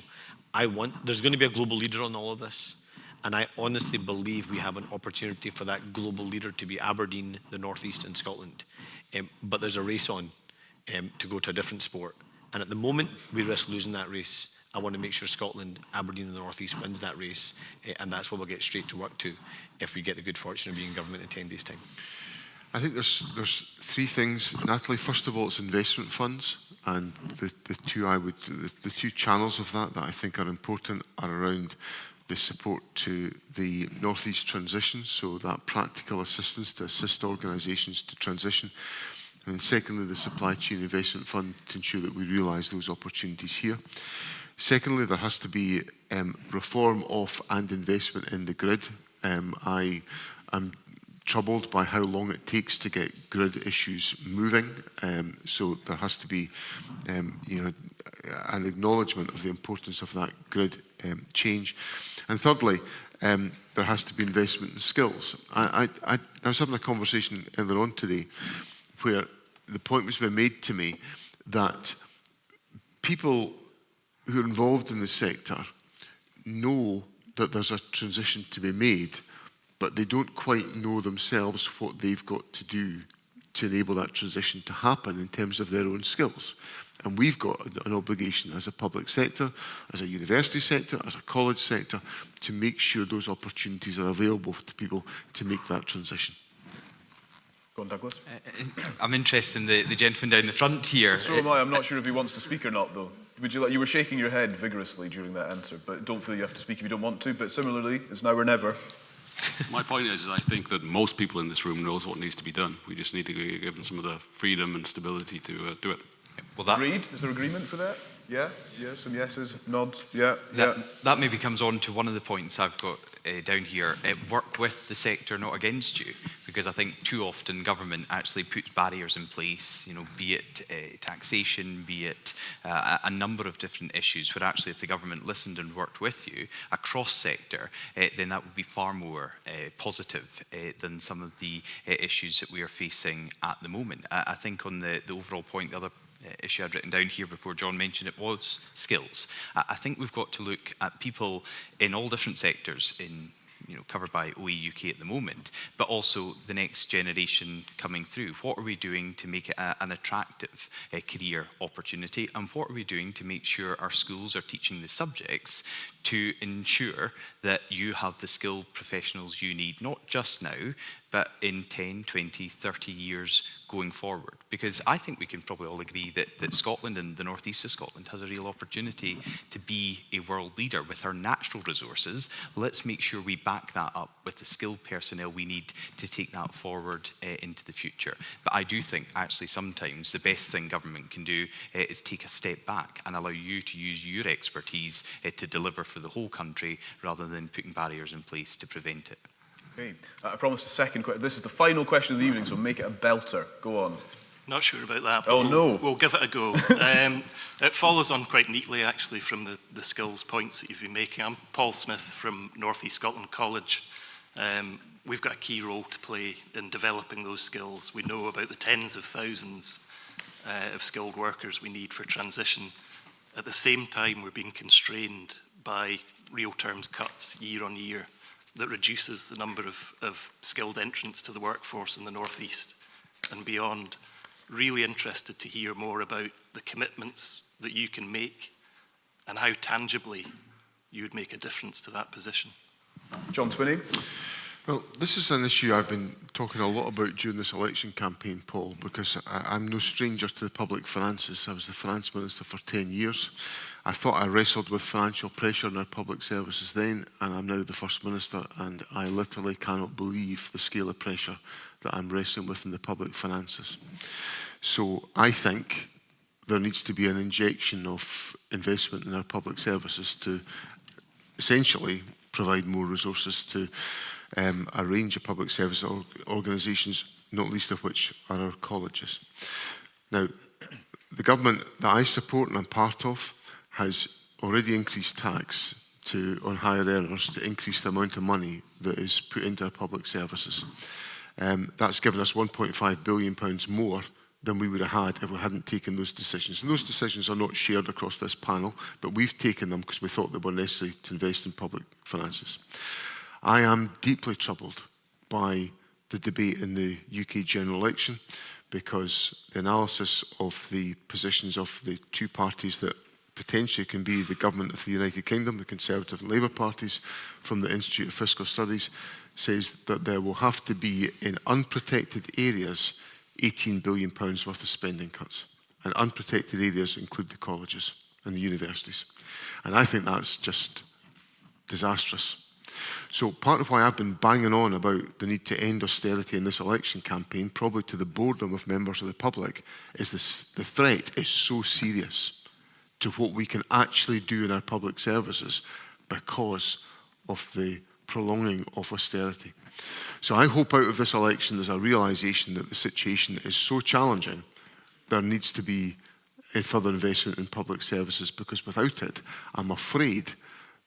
There's going to be a global leader on all of this. And I honestly believe we have an opportunity for that global leader to be Aberdeen, the North East and Scotland. But there's a race on to go to a different sport. And at the moment, we risk losing that race. I want to make sure Scotland, Aberdeen and the North East wins that race, and that's what we'll get straight to work to if we get the good fortune of being in government in 10 days' time. I think there's 3 things, Natalie. First of all, it's investment funds, and the two channels of that I think are important are around the support to the North East transition, so that practical assistance to assist organisations to transition. And then secondly, the supply chain investment fund to ensure that we realise those opportunities here. Secondly, there has to be reform of and investment in the grid. I am troubled by how long it takes to get grid issues moving. So there has to be an acknowledgement of the importance of that grid change. And thirdly, there has to be investment in skills. I was having a conversation earlier on today where the point was being made to me that people who are involved in the sector know that there's a transition to be made, but they don't quite know themselves what they've got to do to enable that transition to happen in terms of their own skills. And we've got an obligation as a public sector, as a university sector, as a college sector, to make sure those opportunities are available to people to make that transition. Go on, Douglas. I'm interested in the gentleman down the front here. So am I. I'm not sure if he wants to speak or not, though. You were shaking your head vigorously during that answer, but don't feel you have to speak if you don't want to. But similarly, it's now or never. My point is I think that most people in this room knows what needs to be done. We just need to give them some of the freedom and stability to do it. Well, that... Agreed? Is there agreement for that? Yeah? Yeah, some yeses, nods, yeah. That maybe comes on to one of the points I've got down here. Work with the sector, not against you, because I think too often government actually puts barriers in place, be it taxation, be it a number of different issues, where actually if the government listened and worked with you across sector, then that would be far more positive than some of the issues that we are facing at the moment. I think on the overall point, the other issue I'd written down here before John mentioned it was skills. I think we've got to look at people in all different sectors covered by OE UK at the moment, but also the next generation coming through. What are we doing to make it an attractive career opportunity, and what are we doing to make sure our schools are teaching the subjects to ensure that you have the skilled professionals you need, not just now, but in 10, 20, 30 years going forward? Because I think we can probably all agree that Scotland and the northeast of Scotland has a real opportunity to be a world leader with our natural resources. Let's make sure we back that up with the skilled personnel we need to take that forward into the future. But I do think actually sometimes the best thing government can do is take a step back and allow you to use your expertise to deliver for the whole country rather than putting barriers in place to prevent it. Okay. I promised a second question. This is the final question of the evening, so make it a belter. Go on. Not sure about that, but Oh, no. we'll give it a go. It follows on quite neatly, actually, from the skills points that you've been making. I'm Paul Smith from North East Scotland College. We've got a key role to play in developing those skills. We know about the tens of thousands of skilled workers we need for transition. At the same time, we're being constrained by real terms cuts year on year that reduces the number of skilled entrants to the workforce in the North East and beyond. Really interested to hear more about the commitments that you can make and how tangibly you would make a difference to that position. John Swinney. Well, this is an issue I've been talking a lot about during this election campaign, Paul, because I'm no stranger to the public finances. I was the finance minister for 10 years. I thought I wrestled with financial pressure in our public services then, and I'm now the First Minister, and I literally cannot believe the scale of pressure that I'm wrestling with in the public finances. So I think there needs to be an injection of investment in our public services to essentially provide more resources to a range of public service organisations, not least of which are our colleges. Now, the government that I support and I'm part of has already increased tax on higher earners to increase the amount of money that is put into our public services. That's given us £1.5 billion more than we would have had if we hadn't taken those decisions. And those decisions are not shared across this panel, but we've taken them because we thought they were necessary to invest in public finances. I am deeply troubled by the debate in the UK general election because the analysis of the positions of the two parties that potentially can be the government of the United Kingdom, the Conservative and Labour parties, from the Institute of Fiscal Studies, says that there will have to be, in unprotected areas, £18 billion worth of spending cuts. And unprotected areas include the colleges and the universities. And I think that's just disastrous. So part of why I've been banging on about the need to end austerity in this election campaign, probably to the boredom of members of the public, is the threat is so serious to what we can actually do in our public services because of the prolonging of austerity. So I hope out of this election there's a realisation that the situation is so challenging there needs to be a further investment in public services, because without it, I'm afraid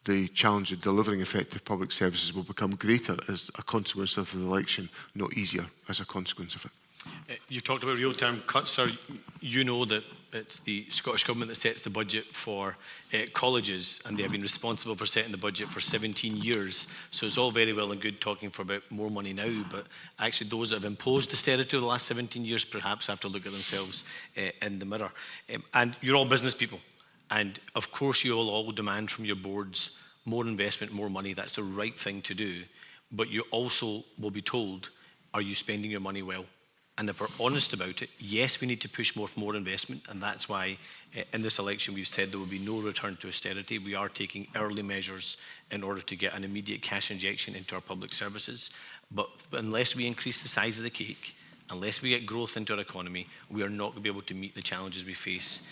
the challenge of delivering effective public services will become greater as a consequence of the election, not easier as a consequence of it. You talked about real-term cuts, sir. You know that it's the Scottish Government that sets the budget for colleges, and they have been responsible for setting the budget for 17 years. So it's all very well and good talking for about more money now, but actually those that have imposed austerity over the last 17 years perhaps have to look at themselves in the mirror. And you're all business people, and of course you all demand from your boards more investment, more money. That's the right thing to do, but you also will be told, are you spending your money well? And if we're honest about it, yes, we need to push more for more investment, and that's why in this election we've said there will be no return to austerity. We are taking early measures in order to get an immediate cash injection into our public services. But unless we increase the size of the cake, unless we get growth into our economy, we are not going to be able to meet the challenges we face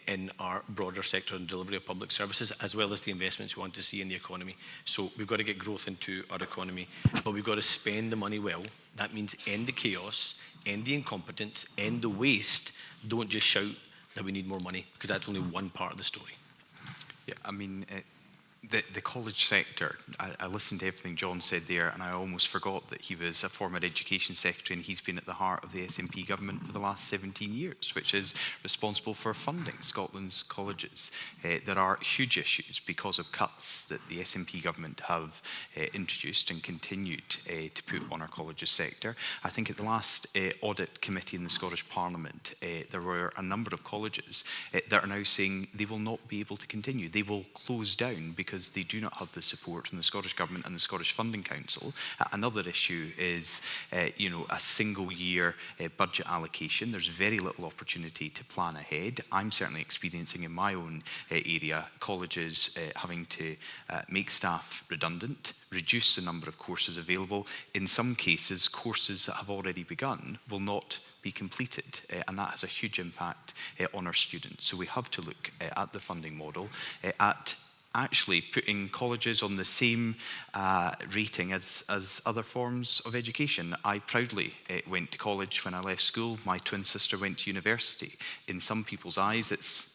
in our broader sector and delivery of public services, as well as the investments we want to see in the economy. So we've got to get growth into our economy, but we've got to spend the money well. That means end the chaos, end the incompetence, end the waste. Don't just shout that we need more money, because that's only one part of the story. Yeah, I mean, the college sector, I listened to everything John said there, and I almost forgot that he was a former education secretary, and he's been at the heart of the SNP government for the last 17 years, which is responsible for funding Scotland's colleges. There are huge issues because of cuts that the SNP government have introduced and continued to put on our colleges sector. I think at the last audit committee in the Scottish Parliament, there were a number of colleges that are now saying they will not be able to continue. They will close down because they do not have the support from the Scottish Government and the Scottish Funding Council. Another issue is, a single year budget allocation. There's very little opportunity to plan ahead. I'm certainly experiencing in my own area colleges having to make staff redundant, reduce the number of courses available. In some cases, courses that have already begun will not be completed, and that has a huge impact on our students. So we have to look at the funding model, at actually putting colleges on the same rating as other forms of education. I proudly went to college when I left school. My twin sister went to university. In some people's eyes,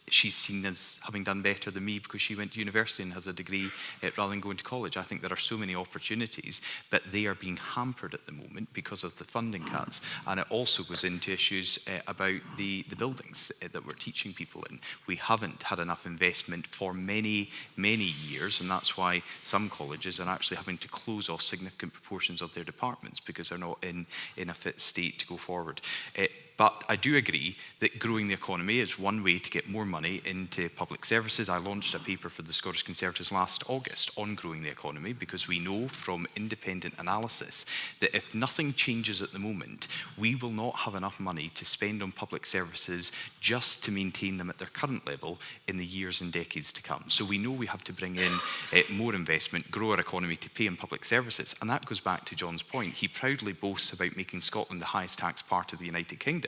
she's seen as having done better than me because she went to university and has a degree rather than going to college. I think there are so many opportunities, but they are being hampered at the moment because of the funding cuts. And it also goes into issues about the buildings that we're teaching people in. We haven't had enough investment for many, many years, and that's why some colleges are actually having to close off significant proportions of their departments because they're not in a fit state to go forward. But I do agree that growing the economy is one way to get more money into public services. I launched a paper for the Scottish Conservatives last August on growing the economy because we know from independent analysis that if nothing changes at the moment, we will not have enough money to spend on public services just to maintain them at their current level in the years and decades to come. So we know we have to bring in more investment, grow our economy to pay in public services. And that goes back to John's point. He proudly boasts about making Scotland the highest tax part of the United Kingdom.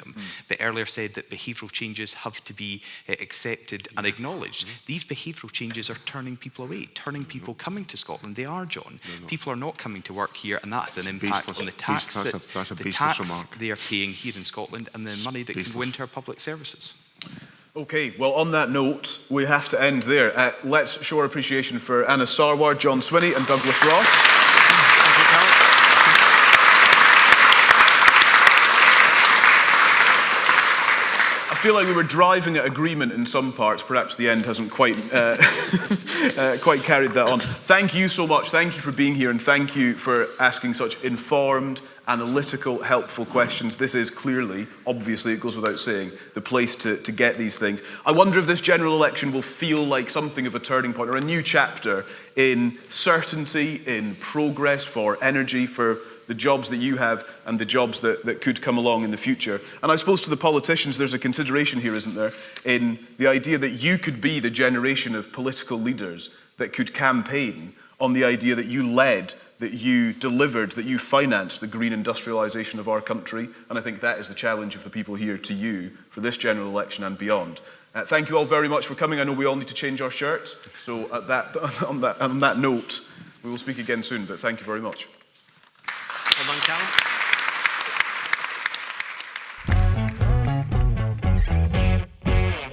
But earlier said that behavioural changes have to be accepted and acknowledged. These behavioural changes are turning people away, turning people coming to Scotland. They are, John. People are not coming to work here, and that has an impact on the tax they are paying here in Scotland and the money that can go into our public services. Okay, well, on that note, we have to end there. Let's show our appreciation for Anas Sarwar, John Swinney and Douglas Ross. Thank you, Calum. I feel like we were driving at agreement in some parts. Perhaps the end hasn't quite quite carried that on. Thank you so much. Thank you for being here, and thank you for asking such informed, analytical, helpful questions. This is clearly, obviously, it goes without saying, the place to get these things. I wonder if this general election will feel like something of a turning point or a new chapter in certainty, in progress for energy, for the jobs that you have and the jobs that could come along in the future. And I suppose to the politicians, there's a consideration here, isn't there, in the idea that you could be the generation of political leaders that could campaign on the idea that you led, that you delivered, that you financed the green industrialisation of our country. And I think that is the challenge of the people here to you for this general election and beyond. Thank you all very much for coming. I know we all need to change our shirts. So on that note, we will speak again soon, but thank you very much. Well done, Calum.